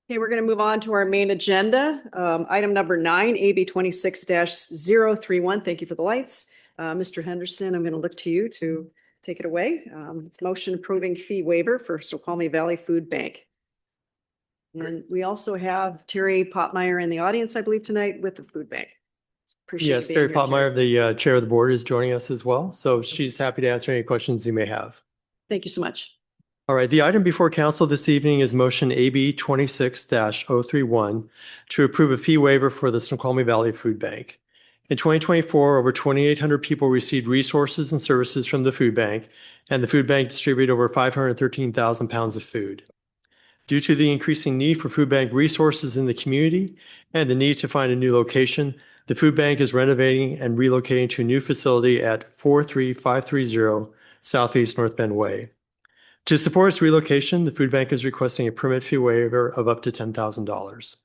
Okay, we're going to move on to our main agenda. Item number 9, AB 26-031. Thank you for the lights. Mr. Henderson, I'm going to look to you to take it away. It's motion approving fee waiver for Snoqualmie Valley Food Bank. And we also have Terry Potmeyer in the audience, I believe, tonight with the food bank. Appreciate you Yes, being Terry here, Potmeyer, the chair of the board, is joining us as well. So she's happy to answer any questions you may have. Thank you so much. All right, the item before council this evening is motion AB 26-031 to approve a fee waiver for the Snoqualmie Valley Food Bank. In 2024, over 2,800 people received resources and services from the food bank, and the food bank distributed over 513,000 pounds of food. Due to the increasing need for food bank resources in the community and the need to find a new location, the food bank is renovating and relocating to a new facility at 43530 Southeast North Bend Way. To support its relocation, the food bank is requesting a permit fee waiver of up to $10,000.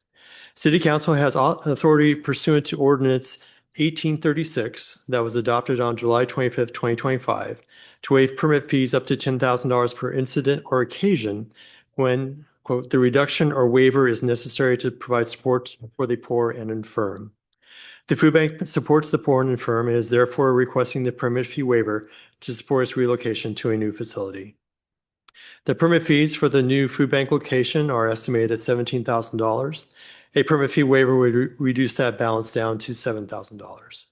City Council has authority pursuant to Ordinance 1836 that was adopted on July 25th, 2025, to waive permit fees up to $10,000 per incident or occasion when, quote, the reduction or waiver is necessary to provide support for the poor and infirm. The food bank supports the poor and infirm and is therefore requesting the permit fee waiver to support its relocation to a new facility. The permit fees for the new food bank location are estimated at $17,000. A permit fee waiver would reduce that balance down to $7,000.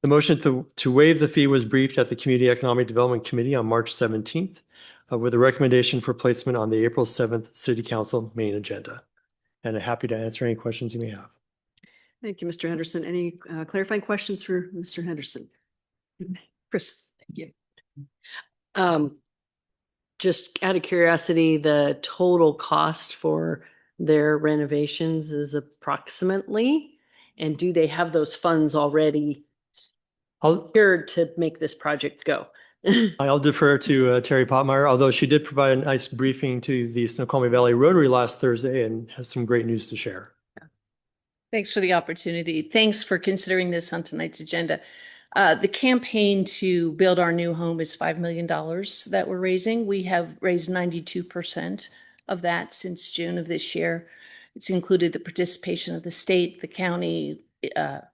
The motion to waive the fee was briefed at the Community Economic Development Committee on March 17th with a recommendation for placement on the April 7th City Council main agenda. And I'm happy to answer any questions you may have. Thank you, Mr. Henderson. Any clarifying questions for Mr. Henderson? Chris. Thank you. Just out of curiosity, the total cost for their renovations is approximately, and do they have those funds already secured to make this project go? I'll defer to Terry Potmeyer, although she did provide a nice briefing to the Snoqualmie Valley Rotary last Thursday and has some great news to share. Thanks for the opportunity. Thanks for considering this on tonight's agenda. The campaign to build our new home is $5 million that we're raising. We have raised 92% of that since June of this year. It's included the participation of the state, the county,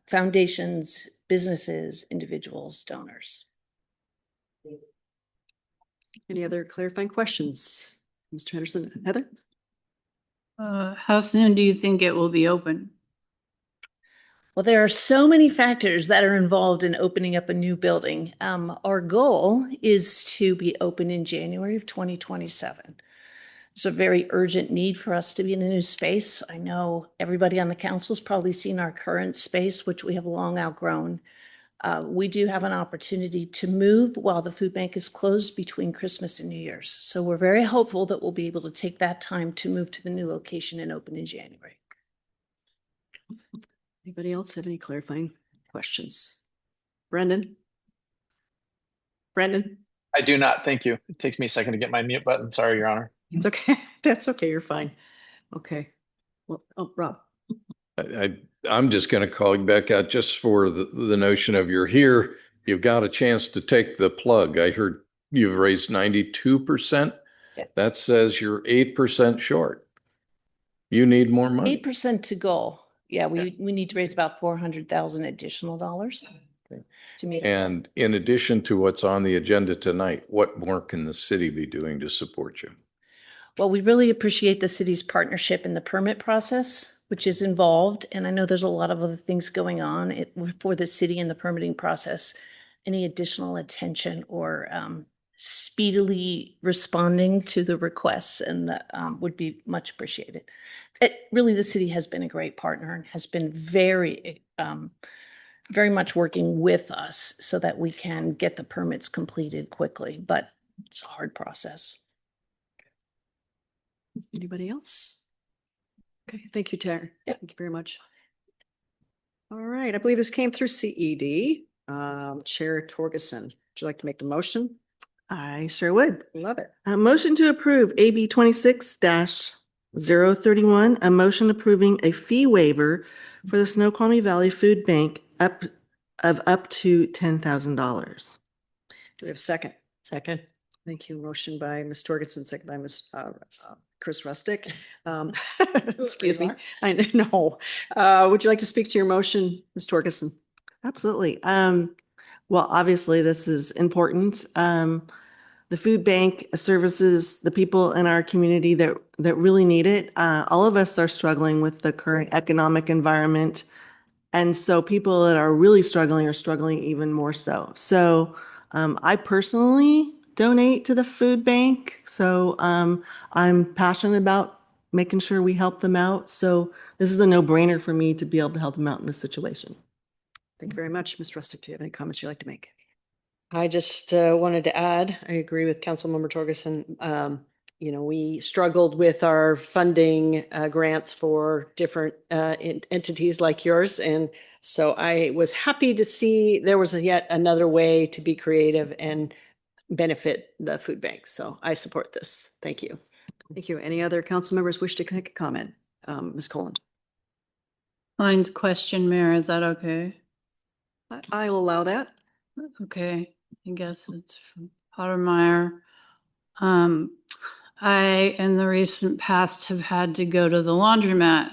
foundations, businesses, individuals, donors. Any other clarifying questions? Mr. Henderson, Heather? How soon do you think it will be open? Well, there are so many factors that are involved in opening up a new building. Our goal is to be open in January of 2027. There's a very urgent need for us to be in a new space. I know everybody on the council's probably seen our current space, which we have long outgrown. We do have an opportunity to move while the food bank is closed between Christmas and New Year's. So we're very hopeful that we'll be able to take that time to move to the new location and open in January. Anybody else have any clarifying questions? Brendan? Brendan? I do not. Thank you. It takes me a second to get my mute button. Sorry, Your Honor. It's okay. That's okay. You're fine. Okay. Well, oh, Rob. I'm just going to call you back out just for the notion of you're here. You've got a chance to take the plug. I heard you've raised 92%. Yeah. That says you're 8% short. You need more money. 8% to goal. Yeah, we need to raise about $400,000 additional dollars to meet. And in addition to what's on the agenda tonight, what more can the city be doing to support you? Well, we really appreciate the city's partnership in the permit process, which is involved. And I know there's a lot of other things going on for the city in the permitting process. Any additional attention or speedily responding to the requests and would be much appreciated. Really, the city has been a great partner and has been very much working with us so that we can get the permits completed quickly, but it's a hard process. Anybody else? Okay, thank you, Tara. Yep. Thank you very much. All right, I believe this came through CED. Chair Torgerson, would you like to make the motion? I sure would. Love it. A motion to approve AB 26-031, a motion approving a fee waiver for the Snoqualmie Valley Food Bank up to $10,000. Do we have a second? Second. Thank you. Motion by Ms. Torgerson, second by Ms. Chris Rustick. Excuse me. I know. Would you like to speak to your motion, Ms. Torgerson? Absolutely. Well, obviously, this is important. The food bank services the people in our community that really need it. All of us are struggling with the current economic environment. And so people that are really struggling are struggling even more so. So I personally donate to the food bank. So I'm passionate about making sure we help them out. So this is a no-brainer for me to be able to help them out in this situation. Thank you very much. Ms. Rustick, do you have any comments you'd like to make? I just wanted to add, I agree with Councilmember Torgerson. We struggled with our funding grants for different entities like yours. And so I was happy to see there was yet another way to be creative and benefit the food bank. So I support this. Thank you. Thank you. Any other council members wish to make a comment? Ms. Colon. Mine's question, Mayor. Is that okay? I'll allow that. Okay. I guess it's from Pottermeyer. I, in the recent past, have had to go to the laundromat,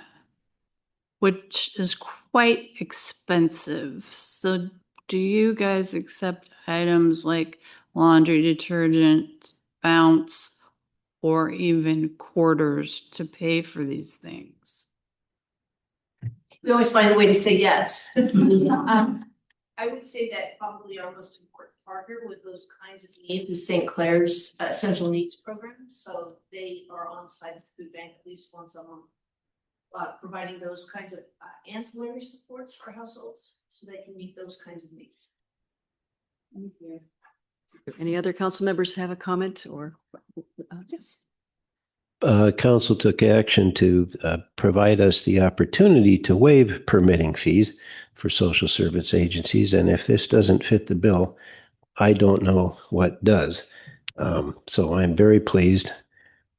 which is quite expensive. So do you guys accept items like laundry detergent, Bounce, or even quarters to pay for these things? We always find a way to say yes. I would say that probably our most important partner with those kinds of needs is St. Clair's Essential Needs Program. So they are on site at the food bank at least once a month, providing those kinds of ancillary supports for households so they can meet those kinds of needs. Thank you. Any other council members have a comment or yes? Council took action to provide us the opportunity to waive permitting fees for social service agencies. And if this doesn't fit the bill, I don't know what does. So I'm very pleased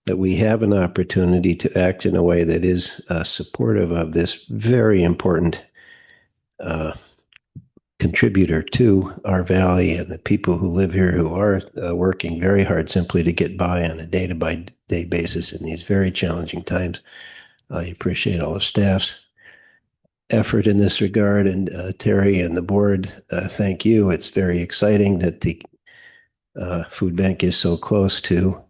that we have an opportunity to act in a way that is supportive of this very important contributor to our valley and the people who live here who are working very hard simply to get by on a day-to-day basis in these very challenging times. I appreciate all the staff's effort in this regard. And Terry and the board, thank you. It's very exciting that the food bank is so close to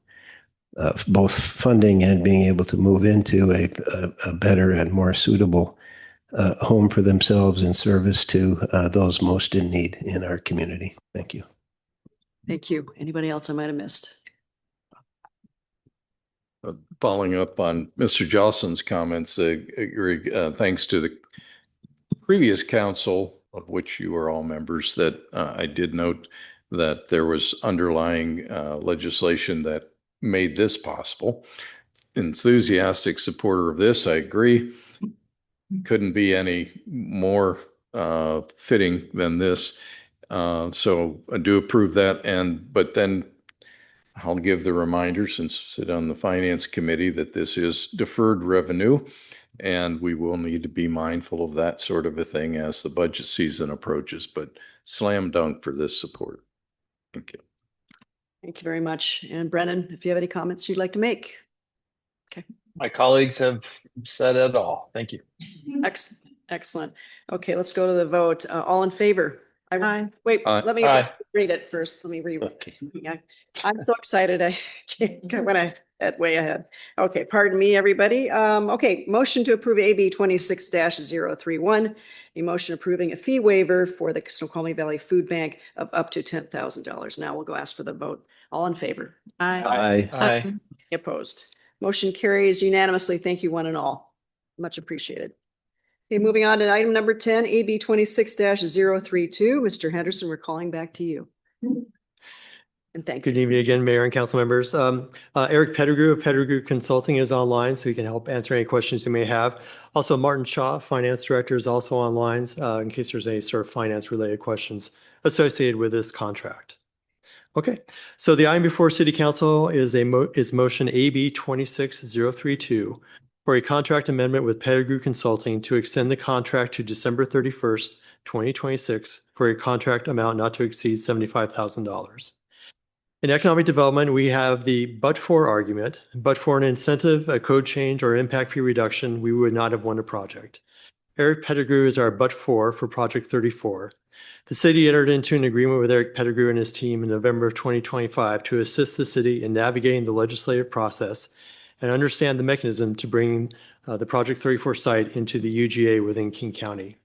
both funding and being able to move into a better and more suitable home for themselves in service to those most in need in our community. Thank you. Thank you. Anybody else I might have missed? Following up on Mr. Jostens' comments, thanks to the previous council, of which you are all members, that I did note that there was underlying legislation that made this possible. Enthusiastic supporter of this, I agree. Couldn't be any more fitting than this. So I do approve that. But then I'll give the reminder, since I sit on the finance committee, that this is deferred revenue, and we will need to be mindful of that sort of a thing as the budget season approaches. But slam dunk for this support. Thank you. Thank you very much. And Brennan, if you have any comments you'd like to make. Okay. My colleagues have said it all. Thank you. Excellent. Okay, let's go to the vote. All in favor? Aye. Wait, Aye. let me Aye. read it first. Let me read it. Yeah, I'm so excited. I went way ahead. Okay, pardon me, everybody. Okay, motion to approve AB 26-031, a motion approving a fee waiver for the Snoqualmie Valley Food Bank of up to $10,000. Now we'll go ask for the vote. All in favor? Aye. Aye. Opposed? Motion carries unanimously. Thank you, one and all. Much appreciated. Okay, moving on to item number 10, AB 26-032. Mr. Henderson, we're calling back to you. And thank you. Good evening again, Mayor and council members. Eric Pettigrew of Pettigrew Consulting is online, so he can help answer any questions you may have. Also, Martin Shaw, Finance Director, is also online in case there's any sort of finance-related questions associated with this contract. Okay, so the item before City Council is motion AB 26032 for a contract amendment with Pettigrew Consulting to extend the contract to December 31st, 2026 for a contract amount not to exceed $75,000. In economic development, we have the but-for argument. But for an incentive, a code change, or impact fee reduction, we would not have won a project. Eric Pettigrew is our but-for Project 34. The city entered into an agreement with Eric Pettigrew and his team in November of 2025 to assist the city in navigating the legislative process and understand the mechanism to bring the Project 34 site into the UGA within King County.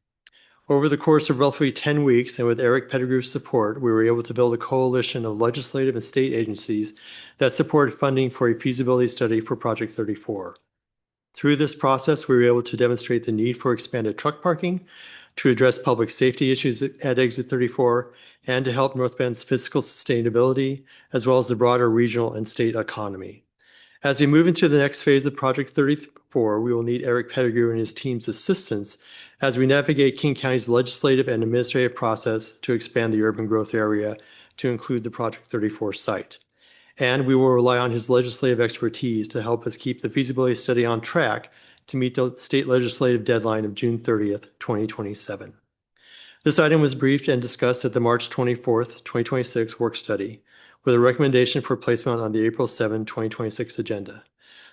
Over the course of roughly 10 weeks, and with Eric Pettigrew's support, we were able to build a coalition of legislative and state agencies that supported funding for a feasibility study for Project 34. Through this process, we were able to demonstrate the need for expanded truck parking, to address public safety issues at Exit 34, and to help North Bend's fiscal sustainability, as well as the broader regional and state economy. As we move into the next phase of Project 34, we will need Eric Pettigrew and his team's assistance as we navigate King County's legislative and administrative process to expand the urban growth area to include the Project 34 site. And we will rely on his legislative expertise to help us keep the feasibility study on track to meet the state legislative deadline of June 30th, 2027. This item was briefed and discussed at the March 24th, 2026 work study, with a recommendation for placement on the April 7, 2026 agenda.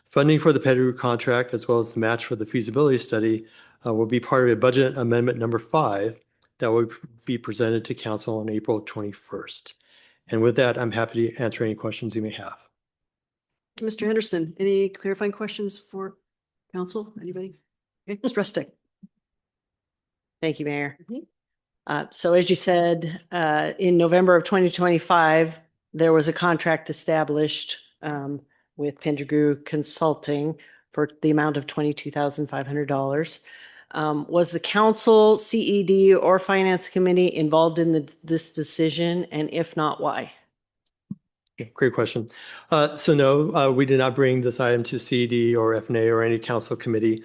Funding for the Pettigrew contract, as well as the match for the feasibility study, will be part of a budget amendment number 5 that will be presented to council on April 21st. And with that, I'm happy to answer any questions you may have. Mr. Henderson, any clarifying questions for council? Anybody? Okay, Mr. Rustic. Thank you, Mayor. So as you said, in November of 2025, there was a contract established with Pettigrew Consulting for the amount of $22,500. Was the council, CED, or finance committee involved in this decision? And if not, why? Great question. So no, we did not bring this item to CED or FNA or any council committee.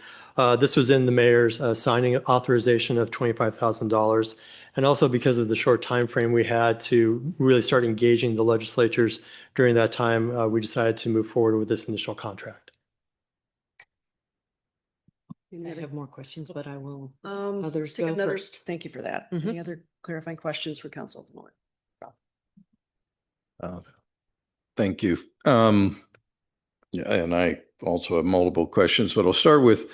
This was in the mayor's signing authorization of $25,000. And also because of the short time frame we had to really start engaging the legislatures during that time, we decided to move forward with this initial contract. I have more questions, but I will. Let's Others take go another, first. thank you for that. Any other clarifying questions for council at the moment? Thank you. Yeah, and I also have multiple questions, but I'll start with,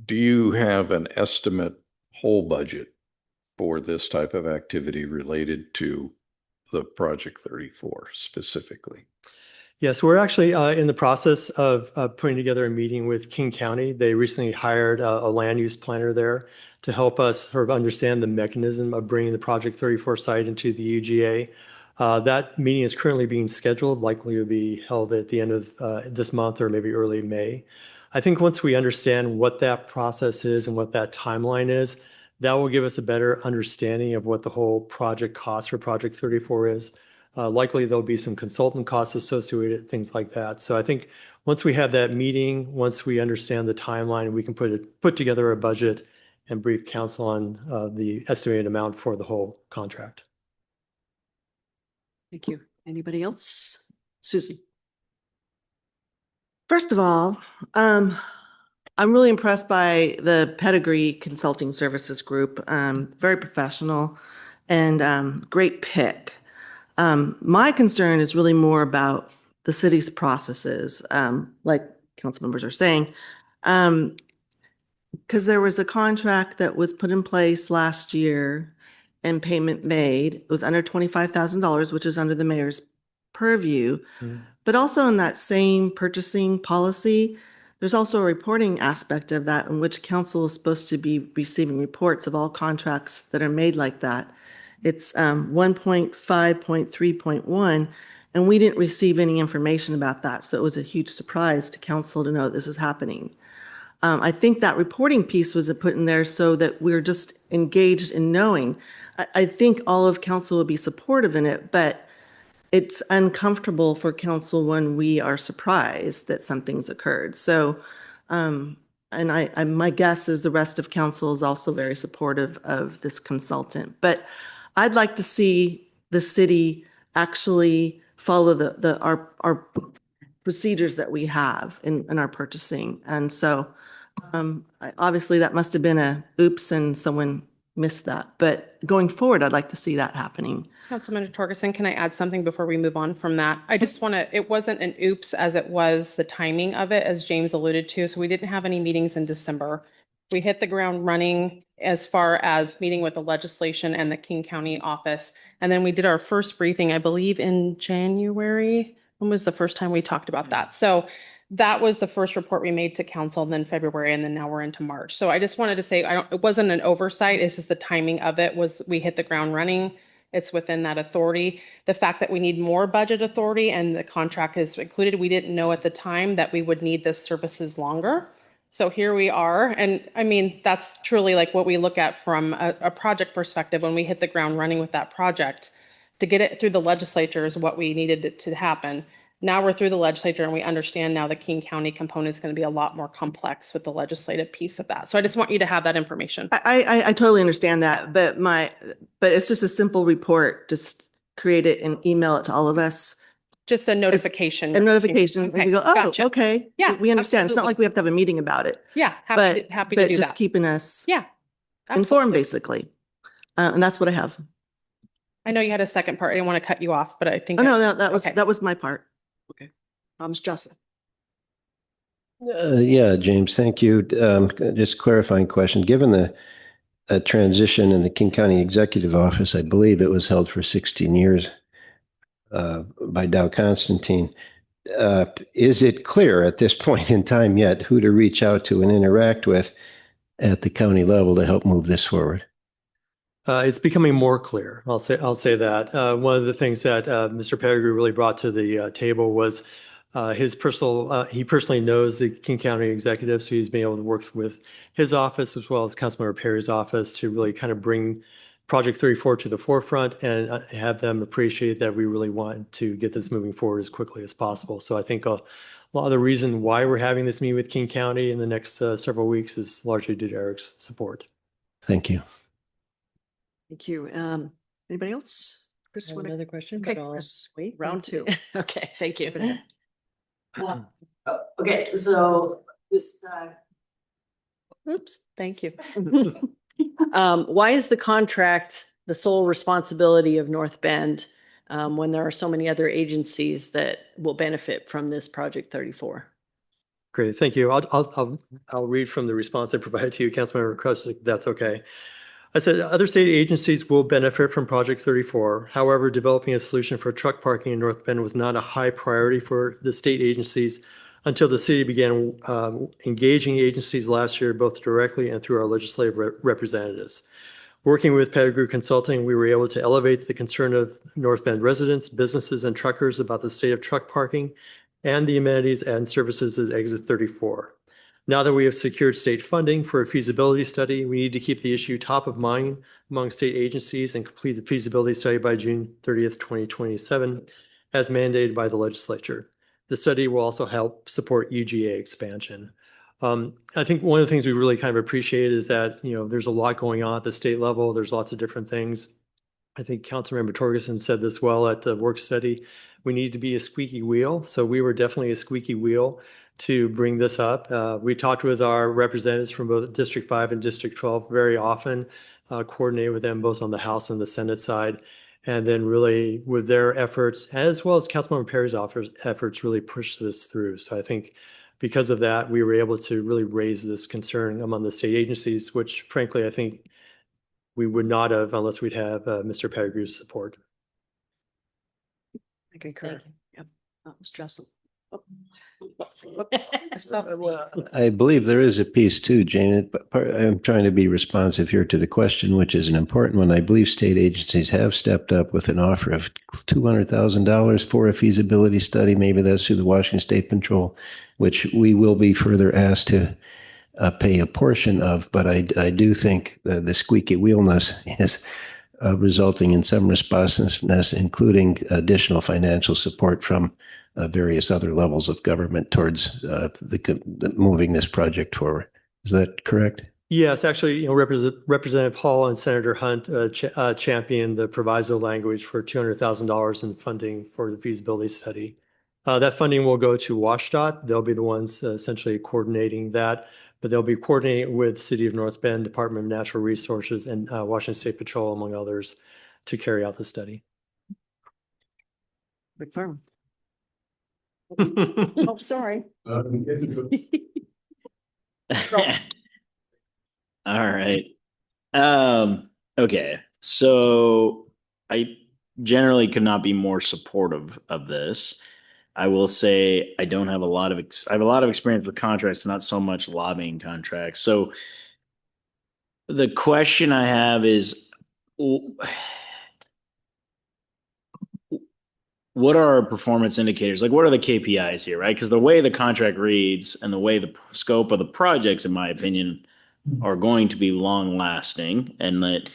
do you have an estimate whole budget for this type of activity related to the Project 34 specifically? Yes, we're actually in the process of putting together a meeting with King County. They recently hired a land use planner there to help us sort of understand the mechanism of bringing the Project 34 site into the UGA. That meeting is currently being scheduled, likely to be held at the end of this month or maybe early May. I think once we understand what that process is and what that timeline is, that will give us a better understanding of what the whole project cost for Project 34 is. Likely there'll be some consultant costs associated, things like that. So I think once we have that meeting, once we understand the timeline, we can put together a budget and brief council on the estimated amount for the whole contract. Thank you. Anybody else? Susan? First of all, I'm really impressed by the Pedigree Consulting Services Group. Very professional and great pick. My concern is really more about the city's processes, like council members are saying, because there was a contract that was put in place last year and payment made. It was under $25,000, which is under the mayor's purview. But also in that same purchasing policy, there's also a reporting aspect of that in which council is supposed to be receiving reports of all contracts that are made like that. It's 1.5.3.1, and we didn't receive any information about that. So it was a huge surprise to council to know that this was happening. I think that reporting piece was put in there so that we're just engaged in knowing. I think all of council would be supportive in it, but it's uncomfortable for council when we are surprised that something's occurred. So, and my guess is the rest of council is also very supportive of this consultant. But I'd like to see the city actually follow our procedures that we have in our purchasing. And so obviously that must have been a oops and someone missed that. But going forward, I'd like to see that happening. Councilmember Torgerson, can I add something before we move on from that? I just want to, it wasn't an oops as it was the timing of it, as James alluded to. So we didn't have any meetings in December. We hit the ground running as far as meeting with the legislation and the King County office. And then we did our first briefing, I believe in January. When was the first time we talked about that? So that was the first report we made to council, then February, and then now we're into March. So I just wanted to say, it wasn't an oversight. It's just the timing of it was we hit the ground running. It's within that authority. The fact that we need more budget authority and the contract is included, we didn't know at the time that we would need this services longer. So here we are. And I mean, that's truly like what we look at from a project perspective when we hit the ground running with that project. To get it through the legislature is what we needed it to happen. Now we're through the legislature and we understand now the King County component is going to be a lot more complex with the legislative piece of that. So I just want you to have that information. I totally understand that, but it's just a simple report. Just create it and email it to all of us. Just a notification. A notification. Okay, And we go, oh, gotcha. okay. Yeah, We understand. It's not absolutely. like we have to have a meeting about it. Yeah, happy to but do just that. keeping us Absolutely. informed, basically. And that's what I have. I know you had a second part. I didn't want to cut you off, but I think. Oh, no, that okay. was my part. Okay. Ms. Jocelyn. Yeah, James, thank you. Just clarifying question. Given the transition in the King County Executive Office, I believe it was held for 16 years by Dow Constantine. Is it clear at this point in time yet who to reach out to and interact with at the county level to help move this forward? It's becoming more clear. I'll say that. One of the things that Mr. Pettigrew really brought to the table was he personally knows the King County executive, so he's been able to work with his office as well as Councilmember Perry's office to really kind of bring Project 34 to the forefront and have them appreciate that we really want to get this moving forward as quickly as possible. So I think a lot of the reason why we're having this meeting with King County in the next several weeks is largely due to Eric's support. Thank you. Thank you. Anybody else? Chris, Another question? Okay, but I'll Chris, wait. round two. Okay, thank you. Go ahead. Okay, so this Oops, thank you. Why is the contract the sole responsibility of North Bend when there are so many other agencies that will benefit from this Project 34? Great, thank you. I'll read from the response I provided to you, Councilmember Krusnick, if that's okay. I said other state agencies will benefit from Project 34. However, developing a solution for truck parking in North Bend was not a high priority for the state agencies until the city began engaging agencies last year, both directly and through our legislative representatives. Working with Pettigrew Consulting, we were able to elevate the concern of North Bend residents, businesses, and truckers about the state of truck parking and the amenities and services at Exit 34. Now that we have secured state funding for a feasibility study, we need to keep the issue top of mind among state agencies and complete the feasibility study by June 30th, 2027, as mandated by the legislature. The study will also help support UGA expansion. I think one of the things we really kind of appreciate is that, there's a lot going on at the state level. There's lots of different things. I think Councilmember Torgerson said this well at the work study. We need to be a squeaky wheel. So we were definitely a squeaky wheel to bring this up. We talked with our representatives from both District 5 and District 12 very often, coordinate with them both on the House and the Senate side, and then really with their efforts, as well as Councilmember Perry's efforts, really push this through. So I think because of that, we were able to really raise this concern among the state agencies, which frankly, I think we would not have unless we'd have Mr. Pettigrew's support. I concur. Yep. Mr. Jessup. I believe there is a piece too, Jane. I'm trying to be responsive here to the question, which is an important one. I believe state agencies have stepped up with an offer of $200,000 for a feasibility study. Maybe that's through the Washington State Patrol, which we will be further asked to pay a portion of. But I do think the squeaky wheelness is resulting in some responsiveness, including additional financial support from various other levels of government towards moving this project forward. Is that correct? Yes, actually, Representative Hall and Senator Hunt championed the proviso language for $200,000 in funding for the feasibility study. That funding will go to WashDOT. They'll be the ones essentially coordinating that, but they'll be coordinating with City of North Bend, Department of Natural Resources, and Washington State Patrol, among others, to carry out the study. Big firm. Oh, sorry. All right. Okay. So I generally could not be more supportive of this. I will say I don't have a lot of I have a lot of experience with contracts, not so much lobbying contracts. So the question I have is, what are our performance indicators? Like, what are the KPIs here, right? Because the way the contract reads and the way the scope of the projects, in my opinion, are going to be long lasting, and that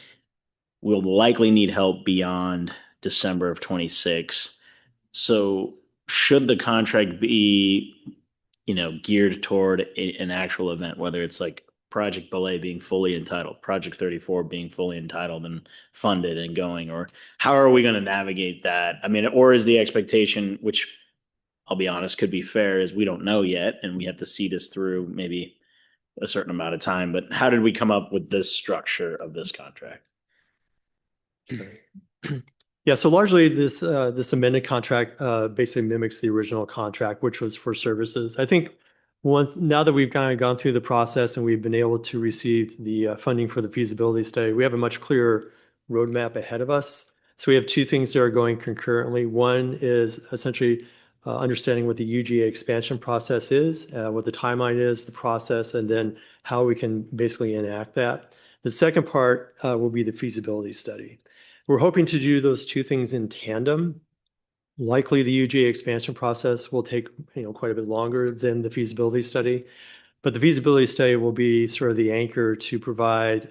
we'll likely need help beyond December of 26. So should the contract be, geared toward an actual event, whether it's like Project Belay being fully entitled, Project 34 being fully entitled and funded and going, or how are we going to navigate that? I mean, or is the expectation, which I'll be honest, could be fair, is we don't know yet, and we have to see this through maybe a certain amount of time. But how did we come up with this structure of this contract? Yeah, so largely this amended contract basically mimics the original contract, which was for services. I think now that we've kind of gone through the process and we've been able to receive the funding for the feasibility study, we have a much clearer roadmap ahead of us. So we have two things that are going concurrently. One is essentially understanding what the UGA expansion process is, what the timeline is, the process, and then how we can basically enact that. The second part will be the feasibility study. We're hoping to do those two things in tandem. Likely the UGA expansion process will take quite a bit longer than the feasibility study, but the feasibility study will be sort of the anchor to provide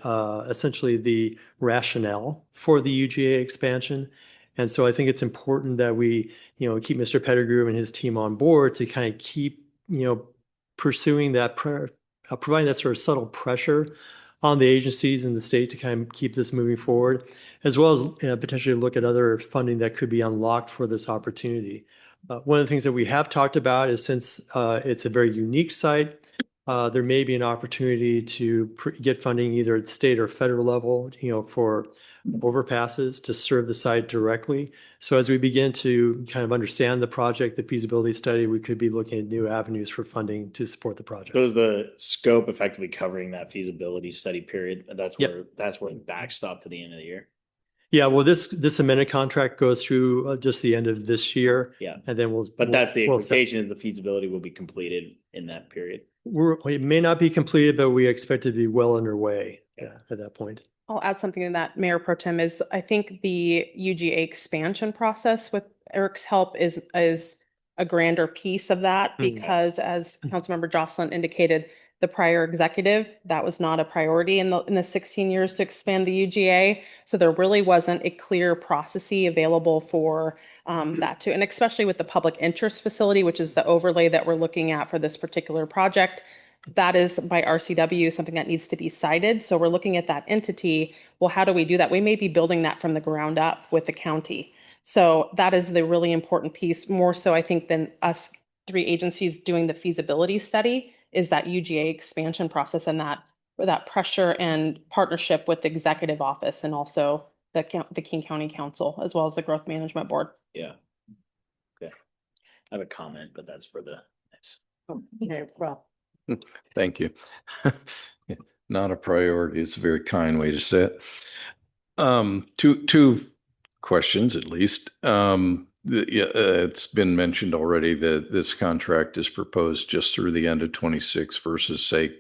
essentially the rationale for the UGA expansion. And so I think it's important that we keep Mr. Pettigrew and his team on board to kind of keep pursuing that, providing that sort of subtle pressure on the agencies in the state to kind of keep this moving forward, as well as potentially look at other funding that could be unlocked for this opportunity. One of the things that we have talked about is, since it's a very unique site, there may be an opportunity to get funding either at state or federal level, for overpasses to serve the site directly. So as we begin to kind of understand the project, the feasibility study, we could be looking at new avenues for funding to support the project. So is the scope effectively covering that feasibility study period? That's where the backstop to the end of the year. Yeah, well, this amended contract goes through just the end of this year. Yeah. And then But that's the we'll expectation is the feasibility will be completed in that period. it may not be completed, but we expect it to be well underway at that point. I'll add something to that, Mayor Pro Tem, is I think the UGA expansion process with Eric's help is a grander piece of that, because as Councilmember Jocelyn indicated, the prior executive, that was not a priority in the 16 years to expand the UGA. So there really wasn't a clear process available for that too. And especially with the public interest facility, which is the overlay that we're looking at for this particular project, that is by RCW, something that needs to be cited. So we're looking at that entity. Well, how do we do that? We may be building that from the ground up with the county. So that is the really important piece, more so I think than us 3 agencies doing the feasibility study, is that UGA expansion process and that pressure and partnership with the executive office and also the King County Council, as well as the Growth Management Board. Yeah. Okay. I have a comment, but that's for the next. Okay, Rob. Thank you. Not a priority. It's a very kind way to say it. Two questions at least. It's been mentioned already that this contract is proposed just through the end of 26 versus, say,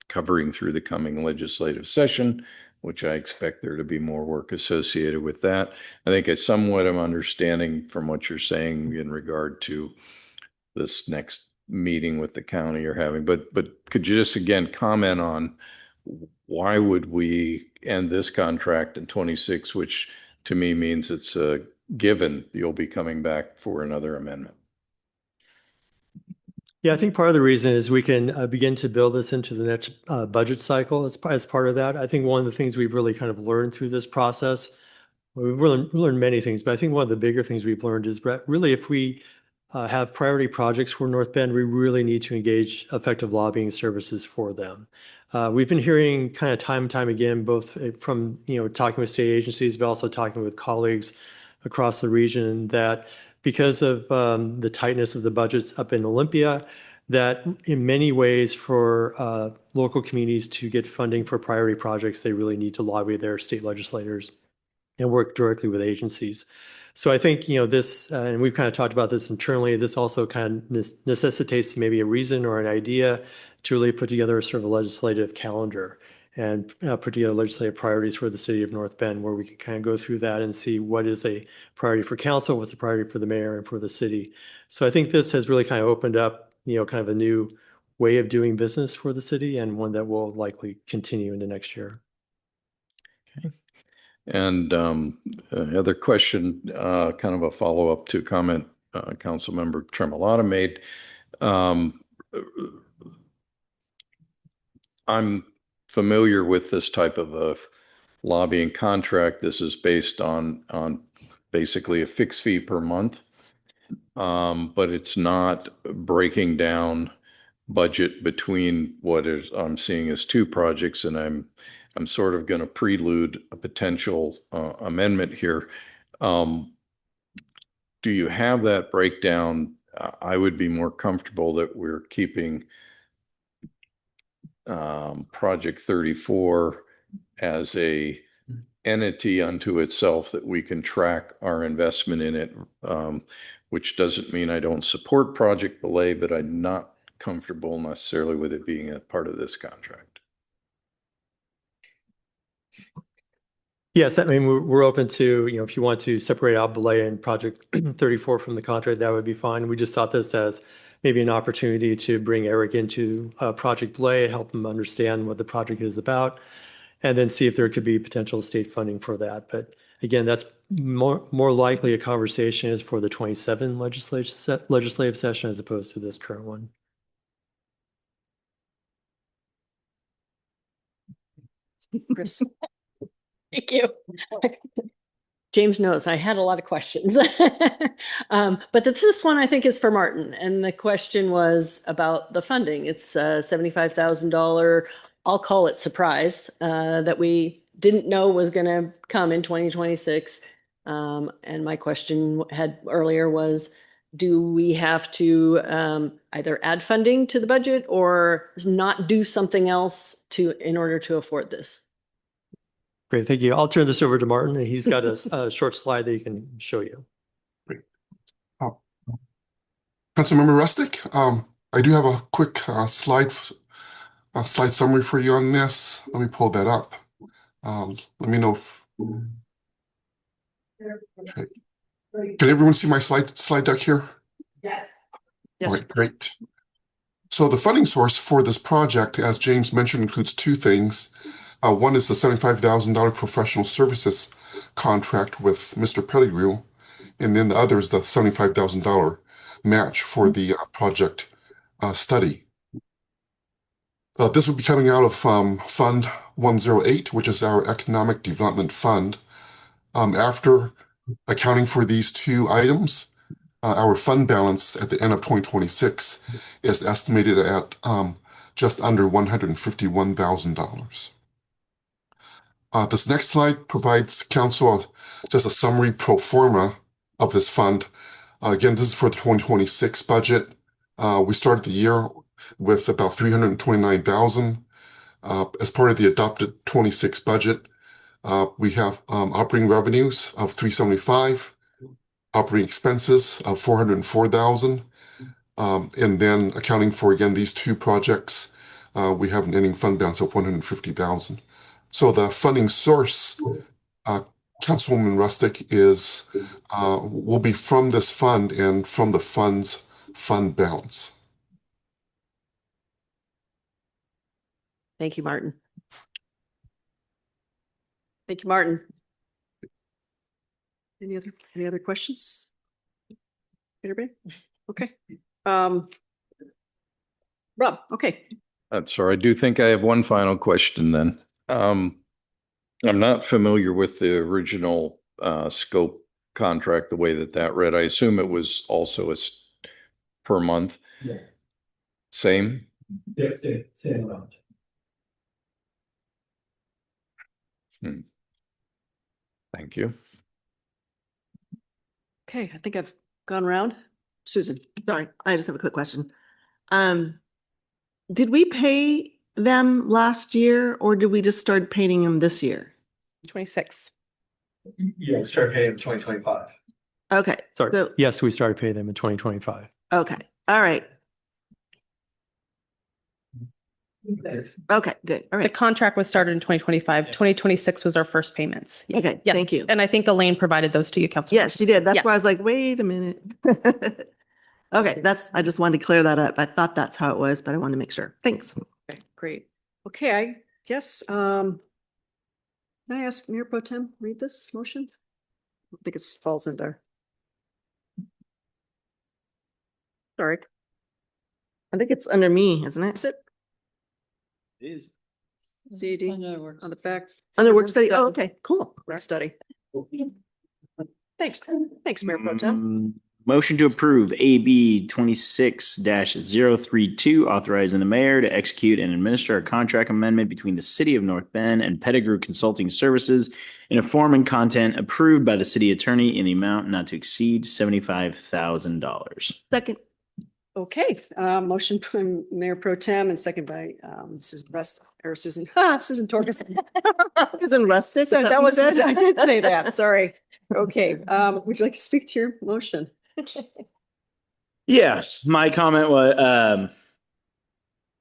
covering through the coming legislative session, which I expect there to be more work associated with that. I think I somewhat am understanding from what you're saying in regard to this next meeting with the county you're having, but could you just again comment on why would we end this contract in 26, which to me means it's a given you'll be coming back for another amendment? Yeah, I think part of the reason is we can begin to build this into the next budget cycle as part of that. I think one of the things we've really kind of learned through this process, we've learned many things, but I think one of the bigger things we've learned is really if we have priority projects for North Bend, we really need to engage effective lobbying services for them. We've been hearing kind of time and time again, both from talking with state agencies, but also talking with colleagues across the region, that because of the tightness of the budgets up in Olympia, that in many ways for local communities to get funding for priority projects, they really need to lobby their state legislators and work directly with agencies. So I think, this, and we've kind of talked about this internally, this also kind of necessitates maybe a reason or an idea to really put together a sort of a legislative calendar and put together legislative priorities for the city of North Bend, where we can kind of go through that and see what is a priority for council, what's a priority for the mayor and for the city. So I think this has really kind of opened up, kind of a new way of doing business for the city, and one that will likely continue into next year. Okay. And other question, kind of a follow-up to comment Councilmember Tremolata made. I'm familiar with this type of a lobbying contract. This is based on basically a fixed fee per month, but it's not breaking down budget between what I'm seeing as 2 projects, and I'm sort of going to prelude a potential amendment here. Do you have that breakdown? I would be more comfortable that we're keeping Project 34 as a entity unto itself, that we can track our investment in it, which doesn't mean I don't support Project Belay, but I'm not comfortable necessarily with it being a part of this contract. Yes, I mean, we're open to, if you want to separate out Belay and Project 34 from the contract, that would be fine. We just thought this as maybe an opportunity to bring Eric into Project Belay, help him understand what the project is about, and then see if there could be potential state funding for that. But again, that's more likely a conversation is for the 27 legislative session as opposed to this current one. Chris. Thank you. James knows I had a lot of questions. But this one I think is for Martin. And the question was about the funding. It's a $75,000, I'll call it surprise, that we didn't know was going to come in 2026. And my question had earlier was, do we have to either add funding to the budget or not do something else in order to afford this? Great, thank you. I'll turn this over to Martin, and he's got a short slide that he can show you. Councilmember Rustic, I do have a quick slide summary for you on this. Let me pull that up. Let me know if. Okay. Can everyone see my slide deck here? Yes. All right, great. So the funding source for this project, as James mentioned, includes two things. One is the $75,000 professional services contract with Mr. Pettigrew, and then the other is the $75,000 match for the project study. This will be coming out of Fund 108, which is our Economic Development Fund. After accounting for these two items, our fund balance at the end of 2026 is estimated at just under $151,000. This next slide provides council just a summary pro forma of this fund. Again, this is for the 2026 budget. We started the year with about $329,000. As part of the adopted 26 budget, we have operating revenues of $375,000, operating expenses of $404,000, and then accounting for, again, these two projects, we have an ending fund balance of $150,000. So the funding source, Councilwoman Rustic, will be from this fund and from the fund's fund balance. Thank you, Martin. Thank you, Martin. Any other questions? Anybody? Okay. Rob, okay. So I do think I have one final question then. I'm not familiar with the original scope contract, the way that read. I assume it was also per month. Yeah. Same? Yeah, same amount. Thank you. Okay, I think I've gone around. Susan. Sorry, I just have a quick question. Did we pay them last year or did we just start paying them this year? 26. Yeah, we started paying them in 2025. Okay. Sorry. So, Yes, we started paying them in 2025. okay. All right. Okay, good. All The right. contract was started in 2025. 2026 was our first payments. Yes. Okay, Yeah. thank you. And I think Elaine provided those to you, Council. Yes, she did. That's Yeah. why I was like, wait a minute. Okay, I just wanted to clear that up. I thought that's how it was, but I wanted to make sure. Thanks. Okay, great. Okay, I guess, can I ask Mayor Pro Tem read this motion? I think it falls in there. Sorry. I think it's under me, isn't it? Is it? It is. CAD on the back. Under work study. Oh, okay, cool. Work study. Thanks. Thanks, Mayor Pro Tem. Motion to approve AB 26-032, authorizing the mayor to execute and administer a contract amendment between the City of North Bend and Pettigrew Consulting Services in a form and content approved by the city attorney in the amount not to exceed $75,000. Second. Okay, motion from Mayor Pro Tem and second by Susan Susan Torgerson. Susan Rustic. So is that what was you it. said? I did say that. Sorry. Okay. Would you like to speak to your motion? Yes, my comment was,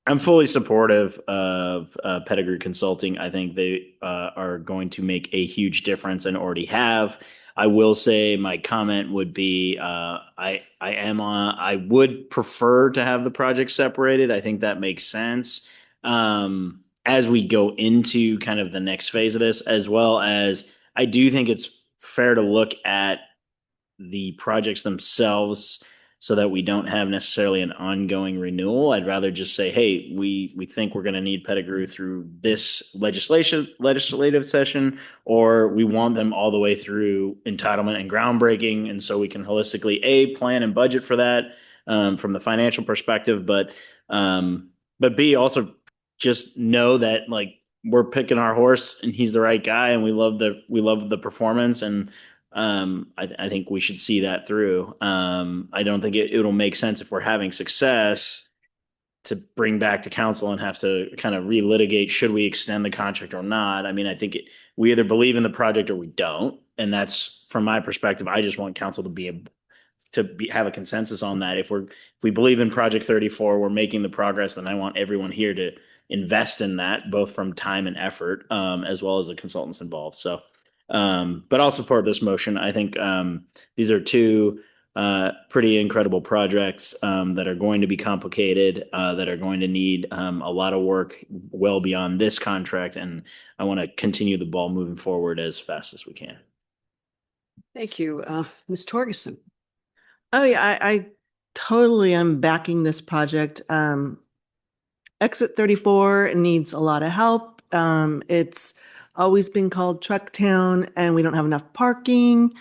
I'm fully supportive of Pettigrew Consulting. I think they are going to make a huge difference and already have. I will say my comment would be I would prefer to have the project separated. I think that makes sense as we go into kind of the next phase of this, as well as I do think it's fair to look at the projects themselves so that we don't have necessarily an ongoing renewal. I'd rather just say, hey, we think we're going to need Pettigrew through this legislative session, or we want them all the way through entitlement and groundbreaking. And so we can holistically plan and budget for that from the financial perspective, but B, also just know that like we're picking our horse and he's the right guy and we love the performance, and I think we should see that through. I don't think it'll make sense if we're having success to bring back to council and have to kind of relitigate, should we extend the contract or not? I mean, I think we either believe in the project or we don't. And that's, from my perspective, I just want council to have a consensus on that. If we believe in Project 34, we're making the progress, then I want everyone here to invest in that, both from time and effort, as well as the consultants involved. So, but I'll support this motion. I think these are two pretty incredible projects that are going to be complicated, that are going to need a lot of work well beyond this contract. And I want to continue the ball moving forward as fast as we can. Thank you. Ms. Torgerson. Oh yeah, I totally am backing this project. Exit 34 needs a lot of help. It's always been called Truck Town, and we don't have enough parking.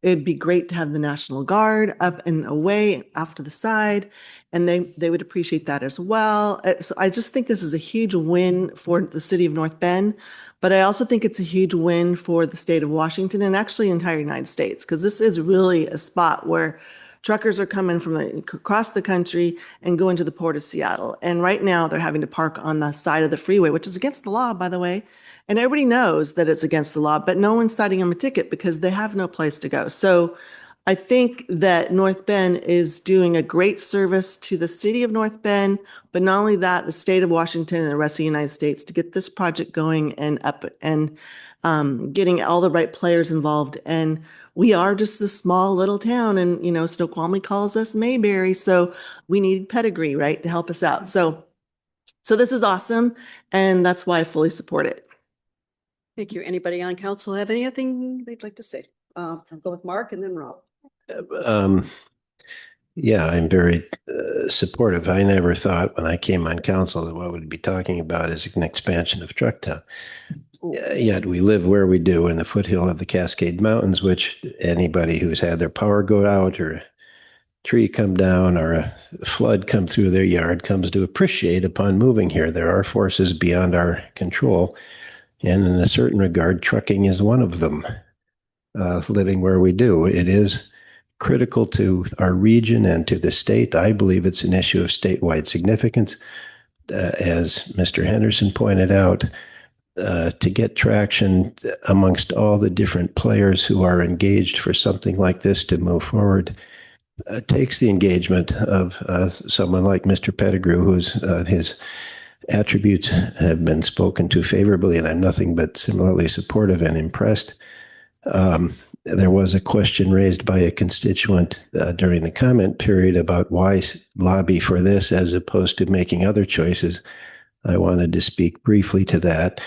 It'd be great to have the National Guard up and away off to the side, and they would appreciate that as well. So I just think this is a huge win for the city of North Bend, but I also think it's a huge win for the state of Washington and actually the entire United States, because this is really a spot where truckers are coming from across the country and going to the port of Seattle. And right now they're having to park on the side of the freeway, which is against the law, by the way. And everybody knows that it's against the law, but no one's citing them a ticket because they have no place to go. So I think that North Bend is doing a great service to the city of North Bend, but not only that, the state of Washington and the rest of the United States, to get this project going and up and getting all the right players involved. And we are just a small little town, and Snoqualmie calls us Mayberry, so we need pedigree, right, to help us out. So this is awesome, and that's why I fully support it. Thank you. Anybody on council have anything they'd like to say? I'll go with Mark and then Rob. Yeah, I'm very supportive. I never thought when I came on council that what we'd be talking about is an expansion of Trucktown. Yet we live where we do in the foothill of the Cascade Mountains, which anybody who's had their power go out or a tree come down or a flood come through their yard comes to appreciate upon moving here. There are forces beyond our control. And in a certain regard, trucking is one of them, living where we do. It is critical to our region and to the state. I believe it's an issue of statewide significance. As Mr. Henderson pointed out, to get traction amongst all the different players who are engaged for something like this to move forward takes the engagement of someone like Mr. Pettigrew, whose his attributes have been spoken to favorably, and I'm nothing but similarly supportive and impressed. There was a question raised by a constituent during the comment period about why lobby for this as opposed to making other choices. I wanted to speak briefly to that.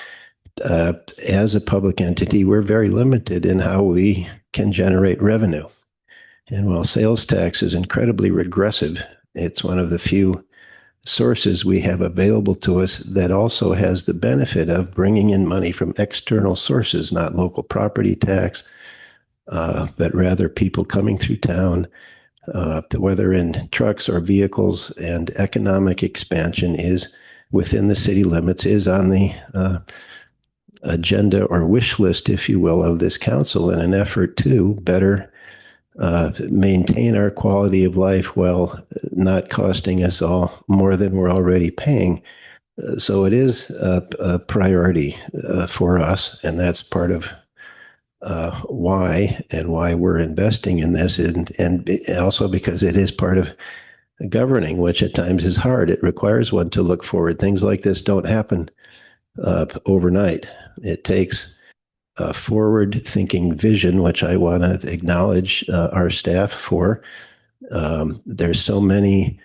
As a public entity, we're very limited in how we can generate revenue. And while sales tax is incredibly regressive, it's one of the few sources we have available to us that also has the benefit of bringing in money from external sources, not local property tax, but rather people coming through town, whether in trucks or vehicles, and economic expansion is within the city limits, is on the agenda or wish list, if you will, of this council in an effort to better maintain our quality of life while not costing us all more than we're already paying. So it is a priority for us, and that's part of why we're investing in this, and also because it is part of governing, which at times is hard. It requires one to look forward. Things like this don't happen overnight. It takes a forward-thinking vision, which I want to acknowledge our staff for. There's so many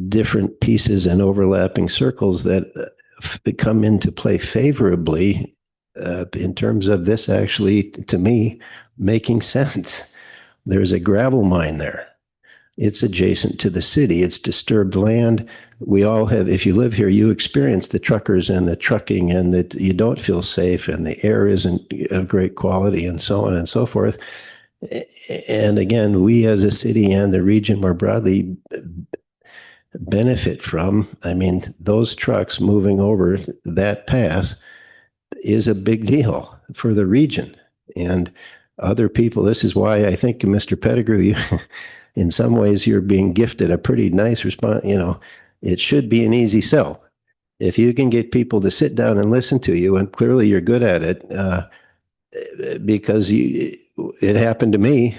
different pieces and overlapping circles that come into play favorably in terms of this actually, to me, making sense. There's a gravel mine there. It's adjacent to the city. It's disturbed land. We all have, if you live here, you experience the truckers and the trucking, and that you don't feel safe, and the air isn't of great quality, and so on and so forth. And again, we as a city and the region more broadly benefit from, I mean, those trucks moving over that pass is a big deal for the region. And other people, this is why I think, Mr. Pettigrew, you, in some ways, you're being gifted a pretty nice response. You know, it should be an easy sell. If you can get people to sit down and listen to you, and clearly you're good at it, because it happened to me,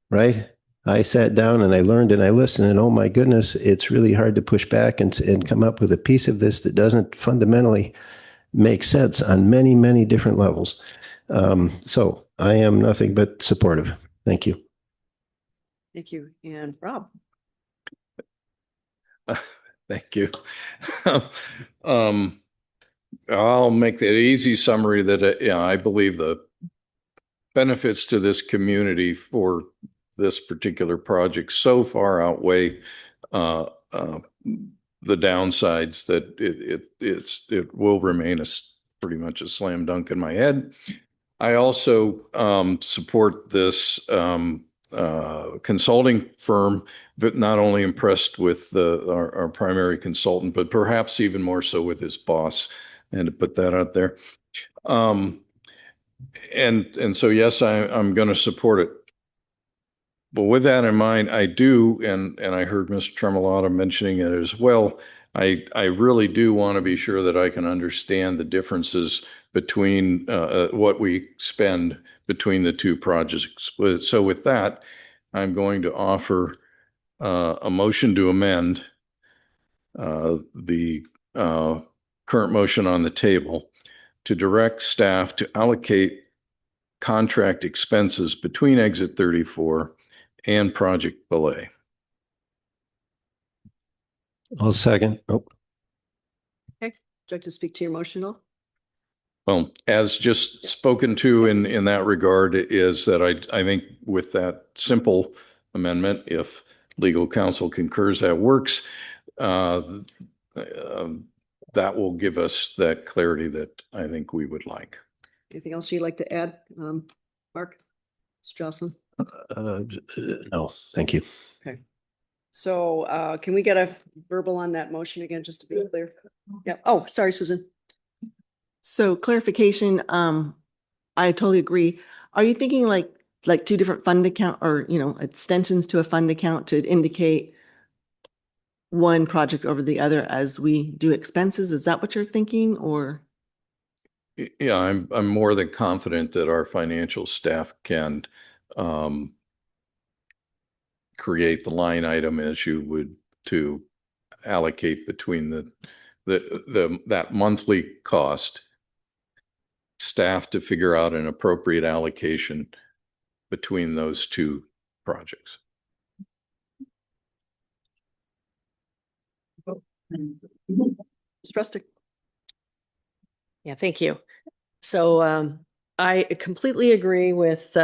right? I sat down and I learned and I listened, and oh my goodness, it's really hard to push back and come up with a piece of this that doesn't fundamentally make sense on many, many different levels. So I am nothing but supportive. Thank you. Thank you. And Rob. Thank you. I'll make that easy summary that I believe the benefits to this community for this particular project so far outweigh the downsides that it will remain pretty much a slam dunk in my head. I also support this consulting firm, but not only impressed with our primary consultant, but perhaps even more so with his boss, and to put that out there. And so, yes, I'm going to support it. But with that in mind, I do, and I heard Mr. Tremolata mentioning it as well, I really do want to be sure that I can understand the differences between what we spend between the two projects. So with that, I'm going to offer a motion to amend the current motion on the table to direct staff to allocate contract expenses between Exit 34 and Project Belay. I'll second. Oh. Okay. Would you like to speak to your motion? Well, as just spoken to in that regard, is that I think with that simple amendment, if legal counsel concurs that works, that will give us that clarity that I think we would like. Anything else you'd like to add, Mark? Mr. Jocelyn? No, thank you. Okay. So can we get a verbal on that motion again, just to be clear? Yeah. Oh, sorry, Susan. So clarification, I totally agree. Are you thinking like two different fund account, or, you know, extensions to a fund account to indicate one project over the other as we do expenses? Is that what you're thinking, or? Yeah, I'm more than confident that our financial staff can create the line item as you would to allocate between that monthly cost, staff to figure out an appropriate allocation between those two projects. Ms. Rustick. Yeah, thank you. So I completely agree with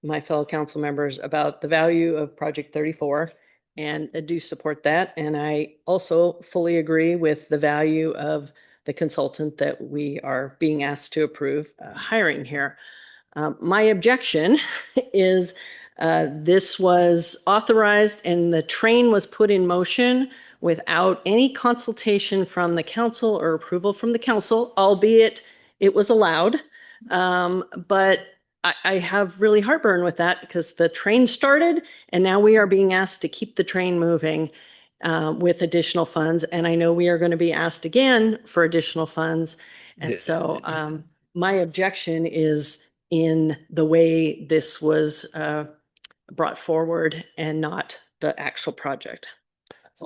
my fellow council members about the value of Project 34, and I do support that. And I also fully agree with the value of the consultant that we are being asked to approve hiring here. My objection is this was authorized and the train was put in motion without any consultation from the council or approval from the council, albeit it was allowed. But I have really heartburn with that because the train started and now we are being asked to keep the train moving with additional funds. And I know we are going to be asked again for additional funds. And so my objection is in the way this was brought forward and not the actual project.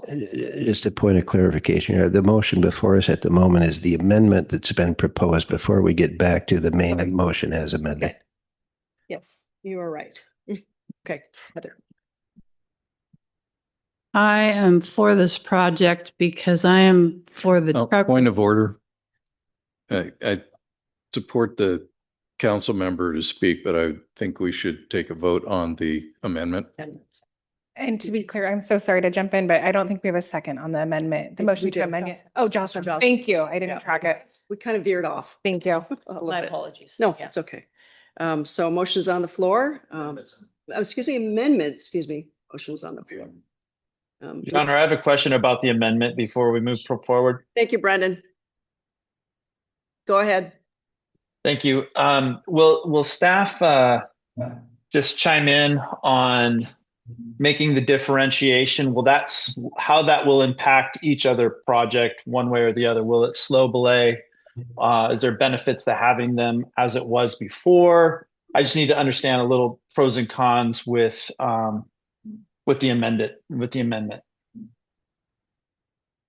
Just a point of clarification. The motion before us at the moment is the amendment that's been proposed before we get back to the main motion as amended. Yes, you are right. Okay, Heather. I am for this project because I am for the Point of order. I support the council member to speak, but I think we should take a vote on the amendment. And to be clear, I'm so sorry to jump in, but I don't think we have a second on the amendment, the motion to did. amend it. Oh, Jocelyn, Jocelyn. thank you. I didn't track it. We kind of veered off. Thank you. a little My bit. apologies. No, it's okay. So motion's on the floor. Excuse me, amendment, excuse me. Motion's on the floor. Your Honor, I have a question about the amendment before we move forward. Thank you, Brendan. Go ahead. Thank you. Will staff just chime in on making the differentiation? Will that's how that will impact each other project one way or the other? Will it slow belay? Is there benefits to having them as it was before? I just need to understand a little pros and cons with the amendment.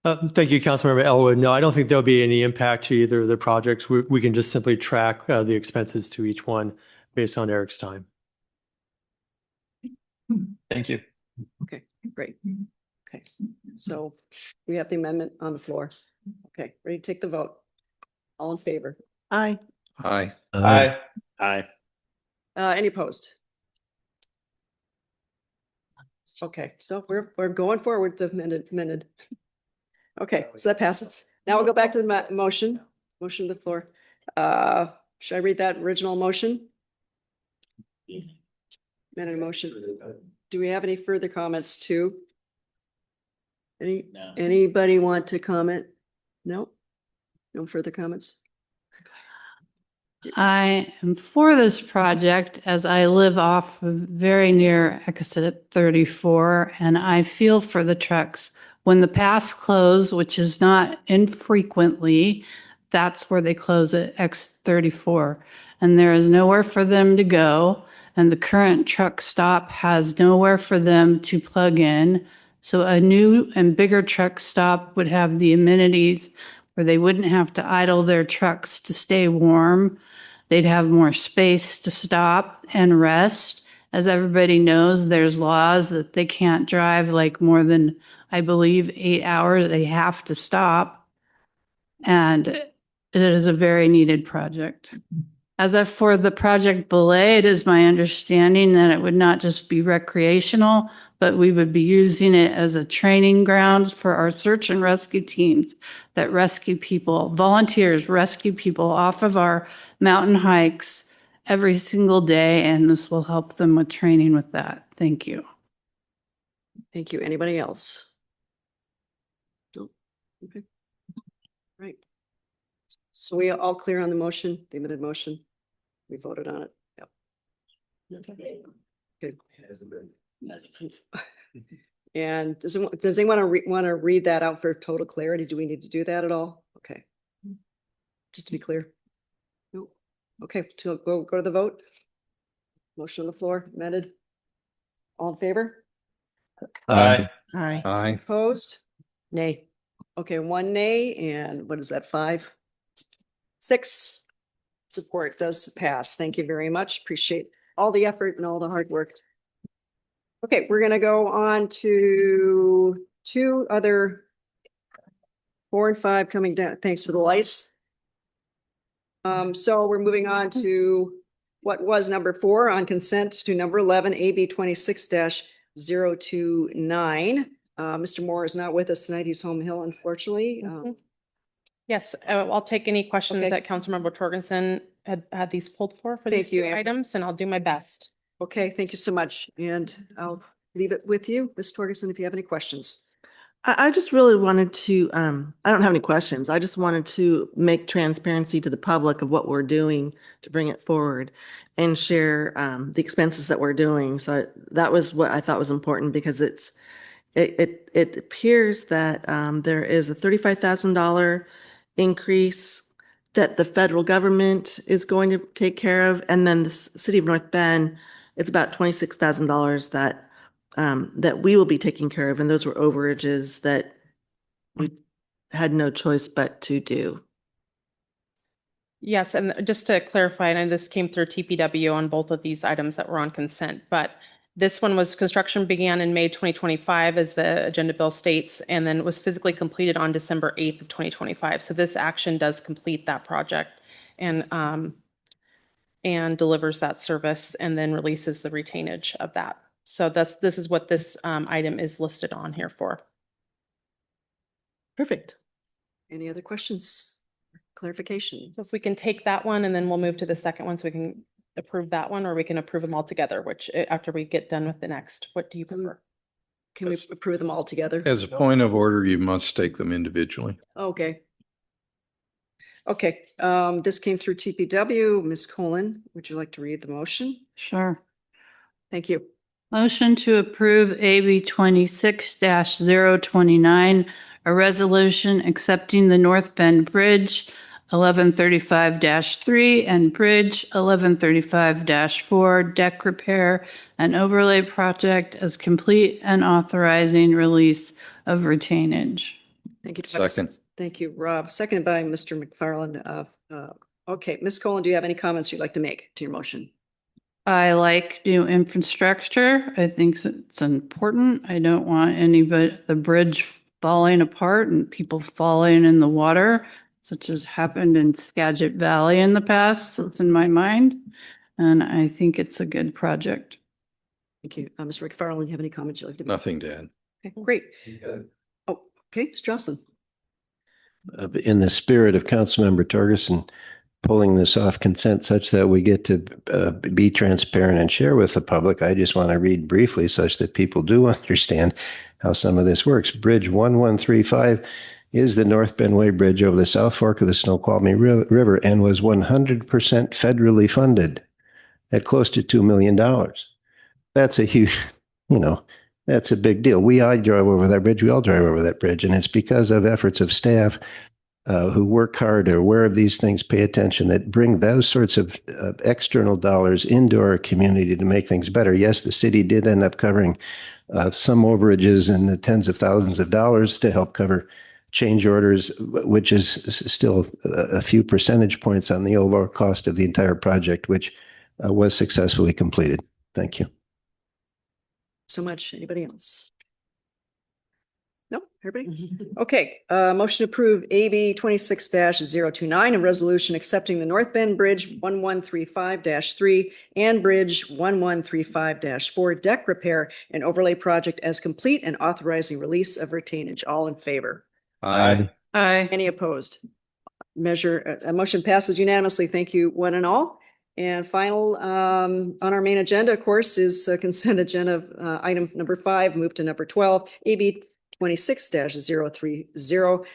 Thank you, Councilmember Elwood. No, I don't think there'll be any impact to either of the projects. We can just simply track the expenses to each one based on Eric's time. Thank you. Okay, great. Okay, so we have the amendment on the floor. Okay, ready to take the vote? All in favor? Aye. Aye. Aye. Aye. Any opposed? Okay, so we're going forward with the amended. Okay, so that passes. Now we'll go back to the motion to the floor. Should I read that original motion? Amended motion. Do we have any further comments too? Anybody want to comment? No? No further comments? I am for this project as I live off of very near exit 34, and I feel for the trucks. When the paths close, which is not infrequently, that's where they close at exit 34. And there is nowhere for them to go. And the current truck stop has nowhere for them to plug in. So a new and bigger truck stop would have the amenities where they wouldn't have to idle their trucks to stay warm. They'd have more space to stop and rest. As everybody knows, there's laws that they can't drive like more than, I believe, 8 hours. They have to stop. And it is a very needed project. As for the project Belay, it is my understanding that it would not just be recreational, but we would be using it as a training ground for our search and rescue teams that rescue people, volunteers rescue people off of our mountain hikes every single day, and this will help them with training with that. Thank you. Thank you. Anybody else? No? Okay. Right. So we are all clear on the motion, the amended motion? We voted on it. Yep. Good. And does anyone want to read that out for total clarity? Do we need to do that at all? Okay. Just to be clear. No. Okay, to go to the vote. Motion on the floor, amended. All in favor? Aye. Aye. Aye. Opposed? Nay. Okay, 1 nay, and what is that, 5? 6. Support does pass. Thank you very much. Appreciate all the effort and all the hard work. Okay, we're gonna go on to 2 other 4 and 5 coming down. Thanks for the lights. So we're moving on to what was number 4 on consent to number 11, AB 26-029. Mr. Moore is not with us tonight. He's home hill, unfortunately. Yes, I'll take any questions Okay. that Councilmember Torgensen had these pulled for these Thank you, few Amber. items, and I'll do my best. Okay, thank you so much. And I'll leave it with you, Ms. Torgerson, if you have any questions. I just really wanted to, I don't have any questions. I just wanted to make transparency to the public of what we're doing to bring it forward and share the expenses that we're doing. So that was what I thought was important because it appears that there is a $35,000 increase that the federal government is going to take care of. And then the city of North Bend, it's about $26,000 that we will be taking care of. And those were overages that we had no choice but to do. Yes, and just to clarify, and this came through TPW on both of these items that were on consent, but this one was construction began in May 2025 as the agenda bill states, and then was physically completed on December 8th of 2025. So this action does complete that project. And and delivers that service and then releases the retainage of that. So this is what this item is listed on here for. Perfect. Any other questions, clarification? So if we can take that one and then we'll move to the second one so we can approve that one, or we can approve them all together, which after we get done with the next. What do you prefer? Can we approve them all together? As a point of order, you must take them individually. Okay. Okay, this came through TPW. Ms. Colon, would you like to read the motion? Sure. Thank you. Motion to approve AB 26-029, a resolution accepting the North Bend Bridge 1135-3 and Bridge 1135-4 deck repair and overlay project as complete and authorizing release of retainage. Thank you. Second. Thank you, Rob. Seconded by Mr. McFarland. Okay, Ms. Colon, do you have any comments you'd like to make to your motion? I like new infrastructure. I think it's important. I don't want the bridge falling apart and people falling in the water, such as happened in Skagit Valley in the past. It's in my mind. And I think it's a good project. Thank you. Mr. McFarland, do you have any comments you'd like to make? Nothing to add. Okay, great. Oh, okay, Mr. Johnson. In the spirit of Councilmember Torgerson pulling this off consent such that we get to be transparent and share with the public, I just want to read briefly such that people do understand how some of this works. Bridge 1135 is the North Bend Way Bridge over the South Fork of the Snoqualmie River and was 100% federally funded at close to $2 million. That's a huge, that's a big deal. I drive over that bridge. We all drive over that bridge. And it's because of efforts of staff who work hard, are aware of these things, pay attention, that bring those sorts of external dollars into our community to make things better. Yes, the city did end up covering some overages in the tens of thousands of dollars to help cover change orders, which is still a few percentage points on the overall cost of the entire project, which was successfully completed. Thank you. So much. Anybody else? No, everybody? Okay, motion to approve AB 26-029, a resolution accepting the North Bend Bridge 1135-3 and Bridge 1135-4 deck repair and overlay project as complete and authorizing release of retainage. All in favor? Aye. Aye. Any opposed? Motion passes unanimously. Thank you, one and all. And final on our main agenda, of course, is consent agenda item number 5, move to number 12, AB 26-030.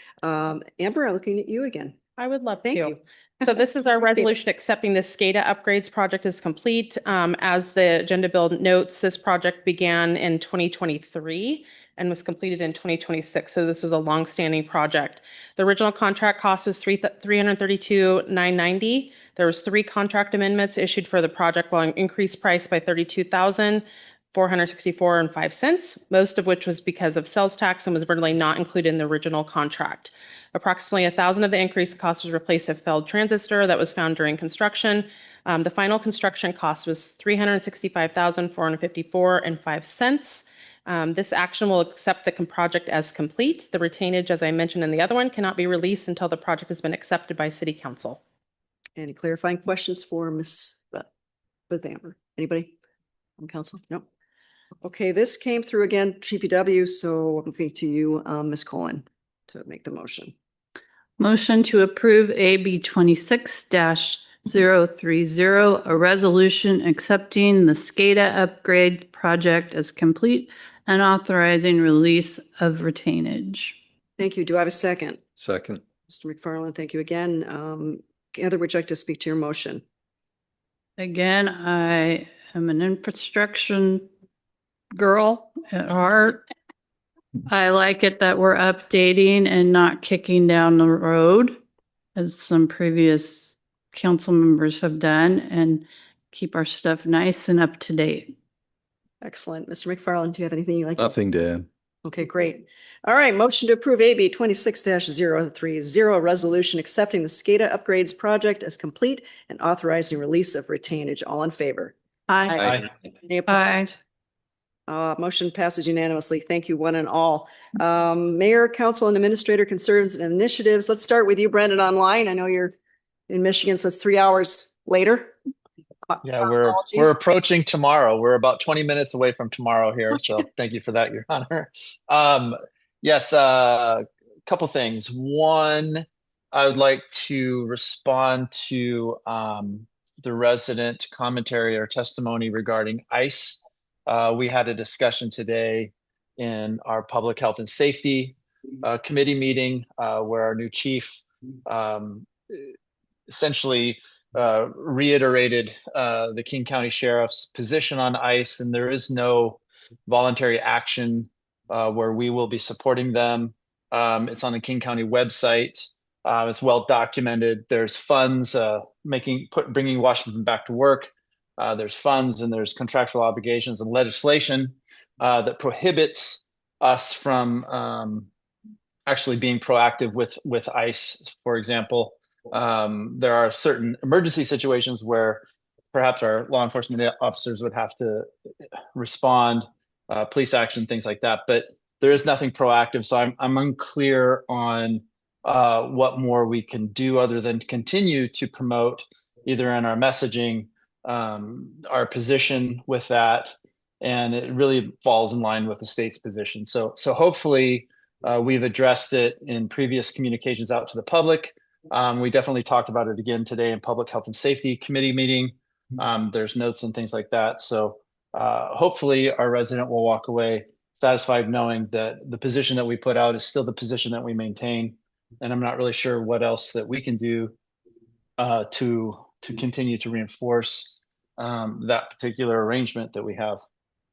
Amber, I'm looking at you again. I would love Thank to. you. So this is our resolution accepting the SCADA upgrades project is complete. As the agenda bill notes, this project began in 2023 and was completed in 2026. So this was a longstanding project. The original contract cost was $332,990. There was 3 contract amendments issued for the project, while an increased price by $32,464.05, most of which was because of sales tax and was really not included in the original contract. Approximately $1,000 of the increased cost was replaced a failed transistor that was found during construction. The final construction cost was $365,454.05. This action will accept the project as complete. The retainage, as I mentioned in the other one, cannot be released until the project has been accepted by City Council. Any clarifying questions for Ms. Amber? Anybody on council? No. Okay, this came through again, TPW, so I'm looking to you, Ms. Colon, to make the motion. Motion to approve AB 26-030, a resolution accepting the SCADA upgrade project as complete and authorizing release of retainage. Thank you. Do I have a second? Second. Mr. McFarland, thank you again. Heather, would you like to speak to your motion? Again, I am an infrastructure girl at heart. I like it that we're updating and not kicking down the road, as some previous council members have done, and keep our stuff nice and up to date. Excellent. Mr. McFarland, do you have anything you'd like to? Nothing to add. Okay, great. All right, motion to approve AB 26-030, resolution accepting the SCADA upgrades project as complete and authorizing release of retainage. All in favor? Aye. Any opposed? Motion passes unanimously. Thank you, one and all. Mayor, council, and administrator concerns and initiatives. Let's start with you, Brendan, online. I know you're in Michigan, so it's 3 hours later. Yeah, our we're apologies. approaching tomorrow. We're about 20 minutes away from tomorrow here. So thank you for that, Your Honor. Yes, couple things. One, I would like to respond to the resident commentary or testimony regarding ICE. We had a discussion today in our Public Health and Safety Committee meeting where our new chief essentially reiterated the King County Sheriff's position on ICE, and there is no voluntary action where we will be supporting them. It's on the King County website. It's well documented. There's funds bringing Washington back to work. There's funds and there's contractual obligations and legislation that prohibits us from actually being proactive with ICE, for example. There are certain emergency situations where perhaps our law enforcement officers would have to respond, police action, things like that. But there is nothing proactive, so I'm unclear on what more we can do other than continue to promote either in our messaging, our position with that, and it really falls in line with the state's position. So hopefully we've addressed it in previous communications out to the public. We definitely talked about it again today in Public Health and Safety Committee meeting. There's notes and things like that. So hopefully our resident will walk away satisfied knowing that the position that we put out is still the position that we maintain. And I'm not really sure what else that we can do to continue to reinforce that particular arrangement that we have.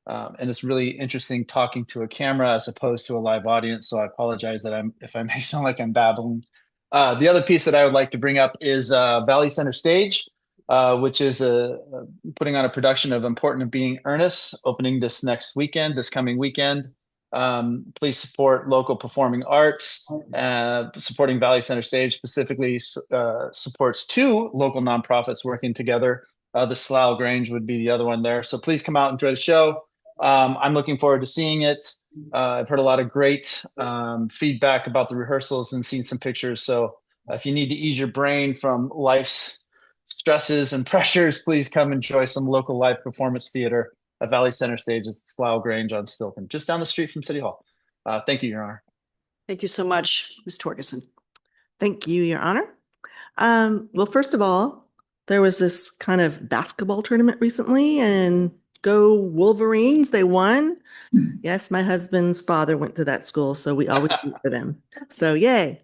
And it's really interesting talking to a camera as opposed to a live audience. So I apologize that if I may sound like I'm babbling. The other piece that I would like to bring up is Valley Center Stage, which is putting on a production of Important and Being Earnest, opening this coming weekend. Please support local performing arts. Supporting Valley Center Stage specifically supports two local nonprofits working together. The Slough Grange would be the other one there. So please come out and enjoy the show. I'm looking forward to seeing it. I've heard a lot of great feedback about the rehearsals and seen some pictures. So if you need to ease your brain from life's stresses and pressures, please come enjoy some local live performance theater at Valley Center Stage at Slough Grange on Stilton, just down the street from City Hall. Thank you, Your Honor. Thank you so much, Ms. Torgerson. Thank you, Your Honor. Well, first of all, there was this kind of basketball tournament recently, and go Wolverines, they won. Yes, my husband's father went to that school, so we always root for them. So yay.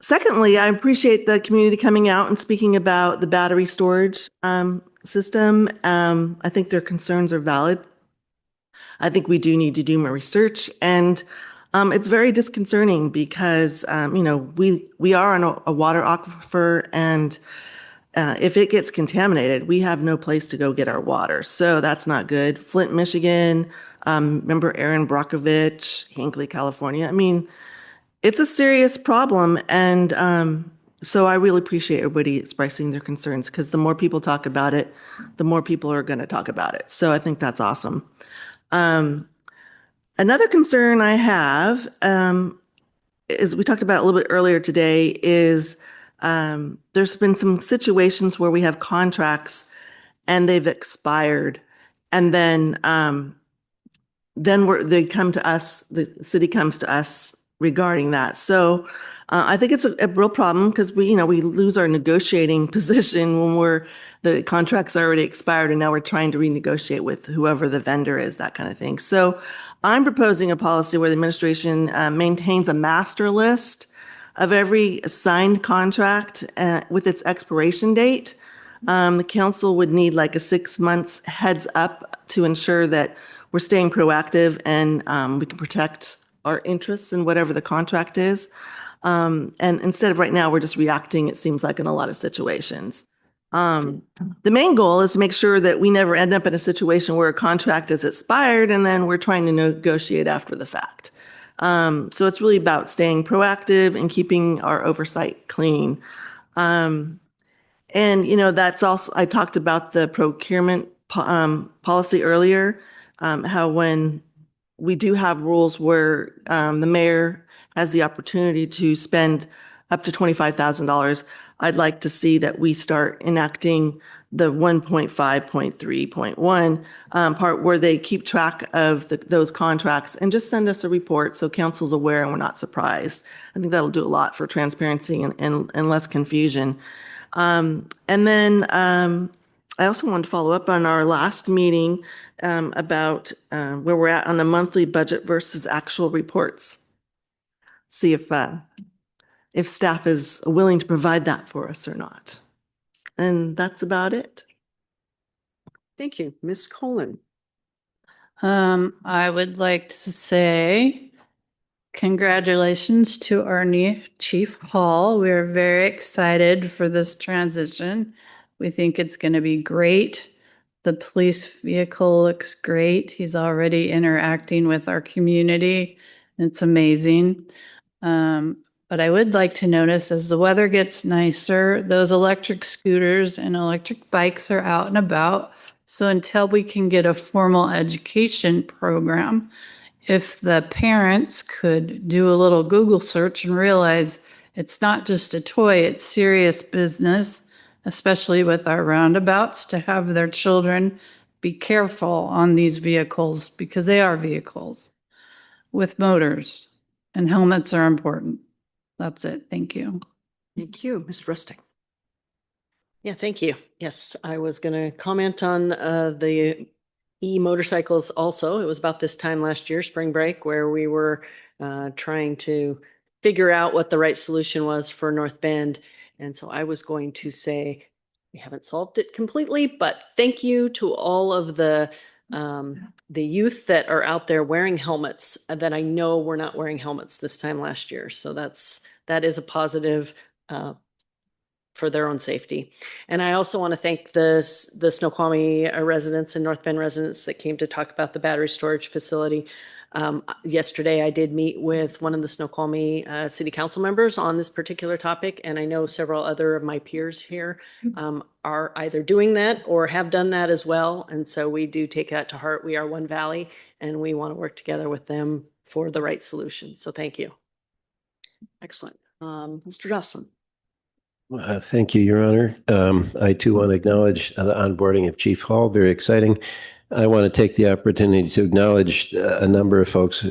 Secondly, I appreciate the community coming out and speaking about the battery storage system. I think their concerns are valid. I think we do need to do more research, and it's very disconcerting because we are on a water aquifer, and if it gets contaminated, we have no place to go get our water. So that's not good. Flint, Michigan, remember Aaron Brockovich, Hinckley, California. I mean, it's a serious problem. And so I really appreciate everybody expressing their concerns, because the more people talk about it, the more people are going to talk about it. So I think that's awesome. Another concern I have is, we talked about it a little bit earlier today, is there's been some situations where we have contracts and they've expired, and then they come to us, the city comes to us regarding that. So I think it's a real problem, because we lose our negotiating position when the contract's already expired and now we're trying to renegotiate with whoever the vendor is, that kind of thing. So I'm proposing a policy where the administration maintains a master list of every signed contract with its expiration date. The council would need like a 6 months heads up to ensure that we're staying proactive and we can protect our interests in whatever the contract is. And instead of right now, we're just reacting, it seems like, in a lot of situations. The main goal is to make sure that we never end up in a situation where a contract is expired and then we're trying to negotiate after the fact. So it's really about staying proactive and keeping our oversight clean. And, that's also, I talked about the procurement policy earlier, how when we do have rules where the mayor has the opportunity to spend up to $25,000. I'd like to see that we start enacting the 1.5.3.1 part where they keep track of those contracts and just send us a report so council's aware and we're not surprised. I think that'll do a lot for transparency and less confusion. And then I also wanted to follow up on our last meeting about where we're at on the monthly budget versus actual reports. See if staff is willing to provide that for us or not. And that's about it. Thank you. Ms. Colon. I would like to say congratulations to our new Chief Hall. We're very excited for this transition. We think it's going to be great. The police vehicle looks great. He's already interacting with our community. It's amazing. But I would like to notice as the weather gets nicer, those electric scooters and electric bikes are out and about. So until we can get a formal education program, if the parents could do a little Google search and realize it's not just a toy, it's serious business, especially with our roundabouts, to have their children be careful on these vehicles because they are vehicles with motors and helmets are important. That's it. Thank you. Thank you. Mr. Rustic. Yeah, thank you. Yes, I was going to comment on the e-motorcycles also. It was about this time last year, spring break, where we were trying to figure out what the right solution was for North Bend. And so I was going to say, we haven't solved it completely, but thank you to all of the youth that are out there wearing helmets that I know were not wearing helmets this time last year. So that is a positive for their own safety. And I also want to thank the Snoqualmie residents and North Bend residents that came to talk about the battery storage facility. Yesterday, I did meet with one of the Snoqualmie City Council members on this particular topic, and I know several other of my peers here are either doing that or have done that as well. And so we do take that to heart. We are one valley, and we want to work together with them for the right solution. So thank you. Excellent. Mr. Jocelyn. Thank you, Your Honor. I too want to acknowledge the onboarding of Chief Hall. Very exciting. I want to take the opportunity to acknowledge a number of folks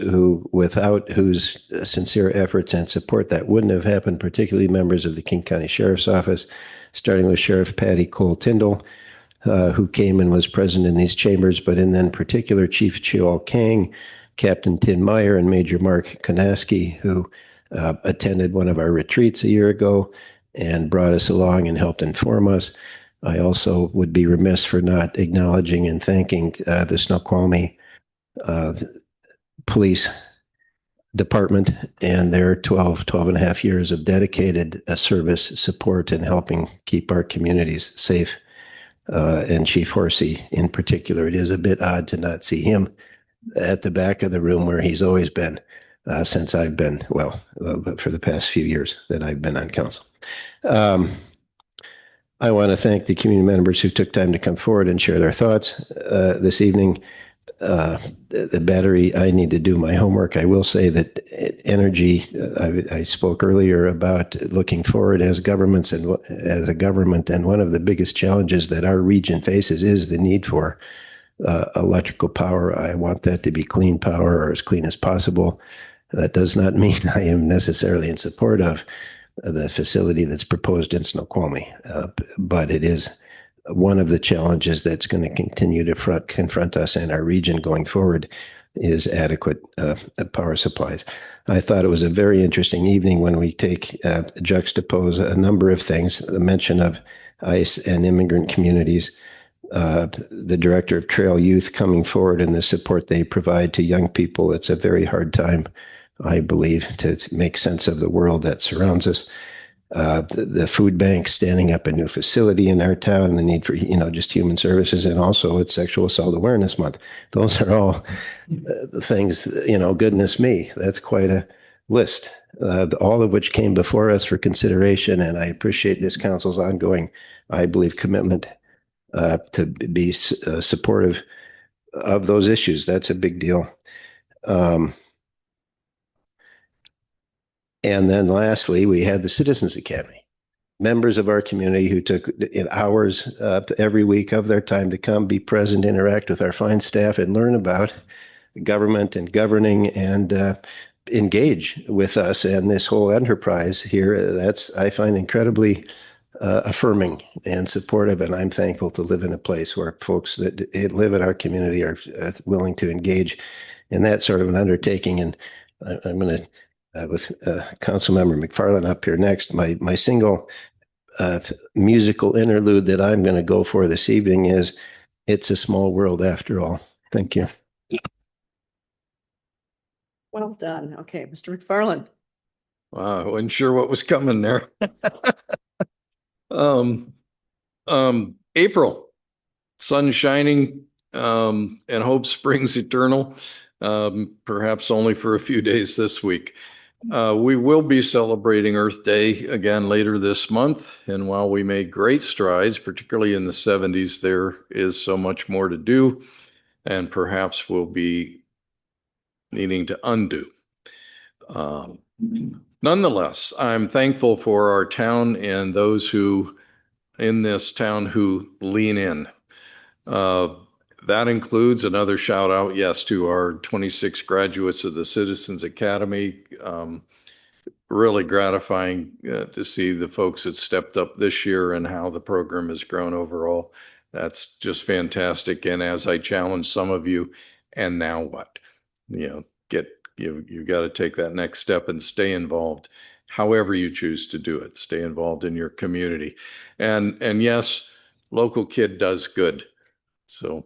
without whose sincere efforts and support that wouldn't have happened, particularly members of the King County Sheriff's Office, starting with Sheriff Patty Cole-Tyndall, who came and was present in these chambers, but in then particular Chief Chiol Kang, Captain Tim Meyer, and Major Mark Konaski, who attended one of our retreats a year ago and brought us along and helped inform us. I also would be remiss for not acknowledging and thanking the Snoqualmie Police Department and their 12 and a half years of dedicated service, support, and helping keep our communities safe. And Chief Horsey in particular. It is a bit odd to not see him at the back of the room where he's always been since I've been, for the past few years that I've been on council. I want to thank the community members who took time to come forward and share their thoughts this evening. The battery, I need to do my homework. I will say that energy, I spoke earlier about looking forward as governments and as a government, and one of the biggest challenges that our region faces is the need for electrical power. I want that to be clean power or as clean as possible. That does not mean I am necessarily in support of the facility that's proposed in Snoqualmie, but it is one of the challenges that's going to continue to confront us in our region going forward is adequate power supplies. I thought it was a very interesting evening when we juxtapose a number of things, the mention of ICE and immigrant communities, the director of Trail Youth coming forward and the support they provide to young people. It's a very hard time, I believe, to make sense of the world that surrounds us. The food bank standing up a new facility in our town, the need for, just human services, and also it's Sexual Assault Awareness Month. Those are all things, goodness me, that's quite a list, all of which came before us for consideration. And I appreciate this council's ongoing, I believe, commitment to be supportive of those issues. That's a big deal. And then lastly, we had the Citizens Academy, members of our community who took hours every week of their time to come, be present, interact with our fine staff, and learn about government and governing and engage with us and this whole enterprise here. That's, I find, incredibly affirming and supportive, and I'm thankful to live in a place where folks that live in our community are willing to engage in that sort of an undertaking. And I'm going to, with Councilmember McFarland up here next, my single musical interlude that I'm going to go for this evening is "It's a Small World After All." Thank you. Well done. Okay, Mr. McFarland. Wow, I wasn't sure what was coming there. April, sun shining, and hope springs eternal. Perhaps only for a few days this week. We will be celebrating Earth Day again later this month. And while we made great strides, particularly in the 70s, there is so much more to do, and perhaps we'll be needing to undo. Nonetheless, I'm thankful for our town and those who in this town who lean in. That includes another shout out, yes, to our 26 graduates of the Citizens Academy. Really gratifying to see the folks that stepped up this year and how the program has grown overall. That's just fantastic. And as I challenge some of you, and now what? You got to take that next step and stay involved, however you choose to do it. Stay involved in your community, and yes, local kid does good. So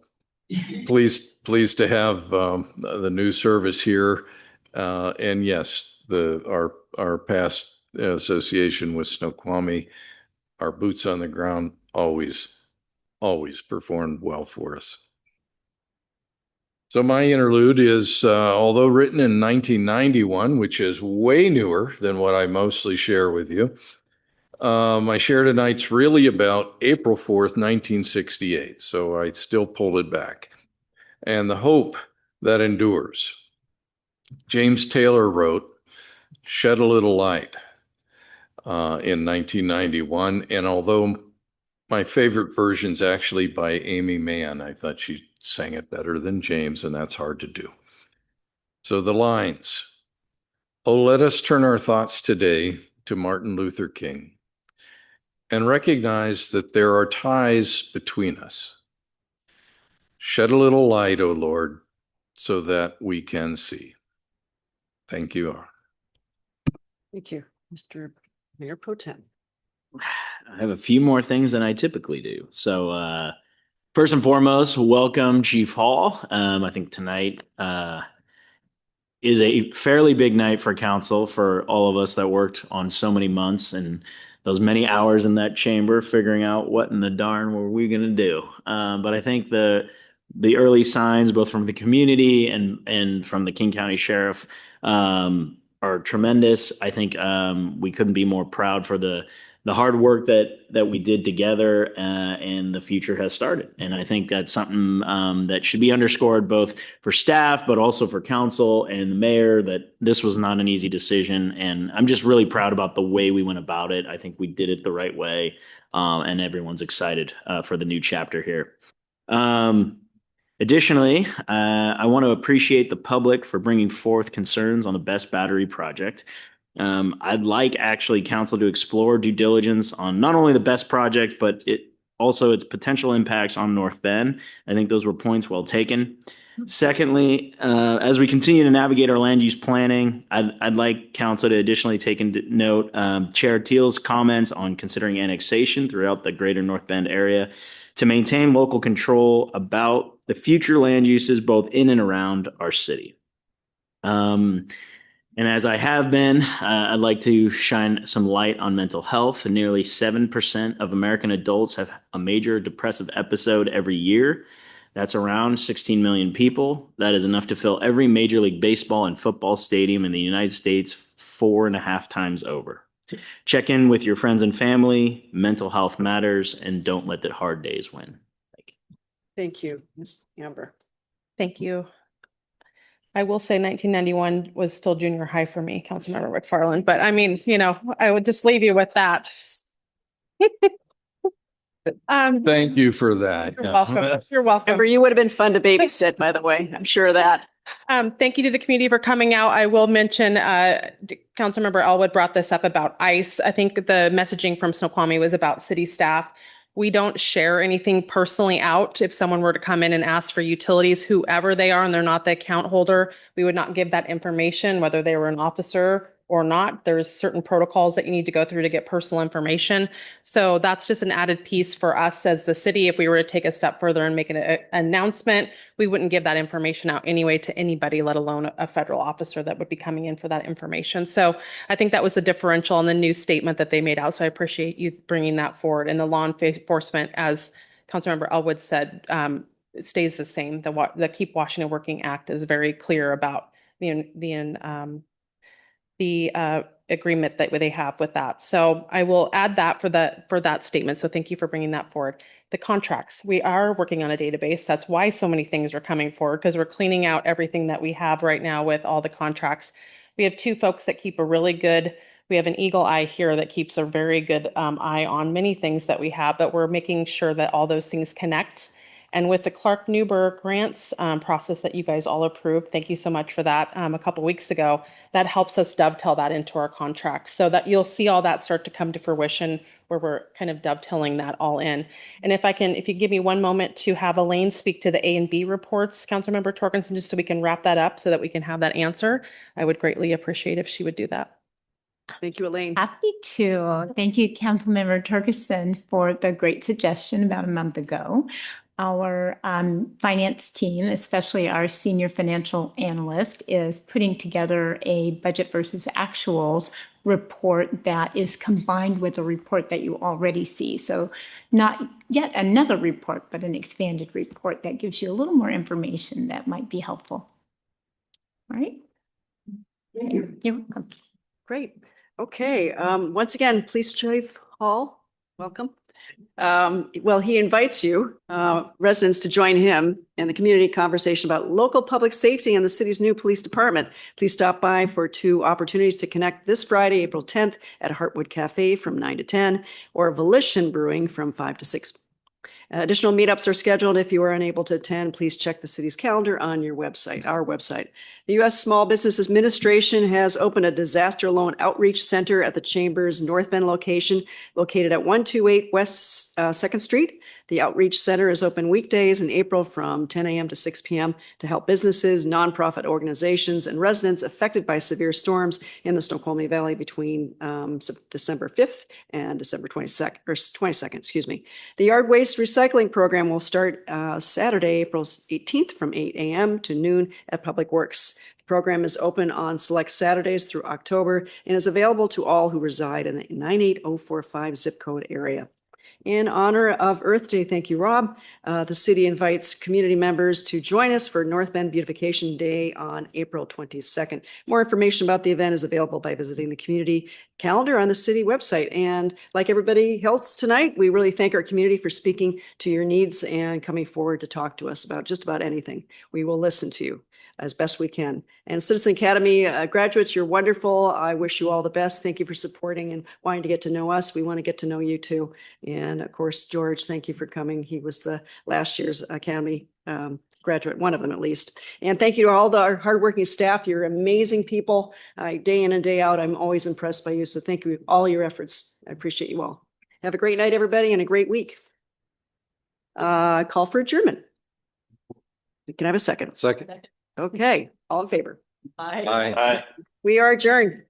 pleased to have the new service here, and yes, our past association with Snoqualmie, our boots on the ground always performed well for us. So my interlude is, although written in 1991, which is way newer than what I mostly share with you, my share tonight's really about April 4th, 1968. So I still pulled it back. And the hope that endures. James Taylor wrote, "Shed a Little Light," in 1991. And although my favorite version's actually by Amy Mann, I thought she sang it better than James, and that's hard to do. So the lines, "Oh, let us turn our thoughts today to Martin Luther King and recognize that there are ties between us. Shed a little light, O Lord, so that we can see." Thank you. Thank you, Mr. Mayor Pro Tem. I have a few more things than I typically do. So first and foremost, welcome Chief Hall. I think tonight is a fairly big night for council, for all of us that worked on so many months and those many hours in that chamber figuring out what in the darn were we going to do. But I think the early signs, both from the community and from the King County Sheriff, are tremendous. I think we couldn't be more proud for the hard work that we did together, and the future has started. And I think that's something that should be underscored both for staff, but also for council and the mayor, that this was not an easy decision. And I'm just really proud about the way we went about it. I think we did it the right way, and everyone's excited for the new chapter here. Additionally, I want to appreciate the public for bringing forth concerns on the Best Battery project. I'd like actually council to explore due diligence on not only the BEST project, but also its potential impacts on North Bend. I think those were points well taken. Secondly, as we continue to navigate our land use planning, I'd like council to additionally take into note Chair Teal's comments on considering annexation throughout the greater North Bend area to maintain local control about the future land uses both in and around our city. And as I have been, I'd like to shine some light on mental health. Nearly 7% of American adults have a major depressive episode every year. That's around 16 million people. That is enough to fill every Major League Baseball and football stadium in the United States 4.5 times over. Check in with your friends and family. Mental health matters, and don't let the hard days win. Thank you, Ms. Amber. Thank you. I will say 1991 was still junior high for me, Councilmember McFarland, but I mean, I would just leave you with that. Thank you for that. You're welcome. You're welcome. Remember, you would have been fun to babysit, by the way. I'm sure of that. Thank you to the community for coming out. I will mention, Councilmember Elwood brought this up about ICE. I think the messaging from Snoqualmie was about city staff. We don't share anything personally out. If someone were to come in and ask for utilities, whoever they are, and they're not the account holder, we would not give that information, whether they were an officer or not. There's certain protocols that you need to go through to get personal information. So that's just an added piece for us as the city. If we were to take a step further and make an announcement, we wouldn't give that information out anyway to anybody, let alone a federal officer that would be coming in for that information. So I think that was the differential in the new statement that they made out. So I appreciate you bringing that forward. And the law enforcement, as Councilmember Elwood said, it stays the same. The Keep Washington Working Act is very clear about the agreement that they have with that. So I will add that for that statement. So thank you for bringing that forward. The contracts, we are working on a database. That's why so many things are coming forward, because we're cleaning out everything that we have right now with all the contracts. We have two folks that keep we have an eagle eye here that keeps a very good eye on many things that we have, but we're making sure that all those things connect. And with the Clark Newberg grants process that you guys all approved, thank you so much for that a couple weeks ago, that helps us dovetail that into our contracts so that you'll see all that start to come to fruition where we're kind of dovetailing that all in. And if you give me one moment to have Elaine speak to the A and B reports, Councilmember Torkinson, just so we can wrap that up so that we can have that answer, I would greatly appreciate if she would do that. Thank you, Elaine. Happy to. Thank you, Councilmember Torgerson, for the great suggestion about a month ago. Our finance team, especially our senior financial analyst, is putting together a budget versus actuals report that is combined with a report that you already see. So not yet another report, but an expanded report that gives you a little more information that might be helpful. All right? You're welcome. Great. Okay. Once again, Police Chief Hall, welcome. Well, he invites you, residents, to join him in the community conversation about local public safety and the city's new police department. Please stop by for 2 opportunities to connect this Friday, April 10th at Heartwood Cafe from 9 to 10 or Volition Brewing from 5 to 6. Additional meetups are scheduled. If you are unable to attend, please check the city's calendar on your website, our website. The U.S. Small Business Administration has opened a disaster loan outreach center at the Chamber's North Bend location, located at 128 West 2nd Street. The outreach center is open weekdays in April from 10 a.m. to 6 p.m. to help businesses, nonprofit organizations, and residents affected by severe storms in the Snoqualmie Valley between December 5th and December 22nd. Excuse me. The yard waste recycling program will start Saturday, April 18th from 8 a.m. to noon at Public Works. The program is open on select Saturdays through October and is available to all who reside in the 98045 zip code area. In honor of Earth Day, thank you, Rob. The city invites community members to join us for North Bend Beautification Day on April 22nd. More information about the event is available by visiting the community calendar on the city website. And like everybody else tonight, we really thank our community for speaking to your needs and coming forward to talk to us about just about anything. We will listen to you as best we can. And Citizen Academy graduates, you're wonderful. I wish you all the best. Thank you for supporting and wanting to get to know us. We want to get to know you too. And of course, George, thank you for coming. He was the last year's Academy graduate, one of them at least. And thank you to all our hardworking staff. You're amazing people. Day in and day out, I'm always impressed by you. So thank you for all your efforts. I appreciate you all. Have a great night, everybody, and a great week. Call for adjournment. Can I have a second? Second. Okay, all in favor? Aye. We are adjourned.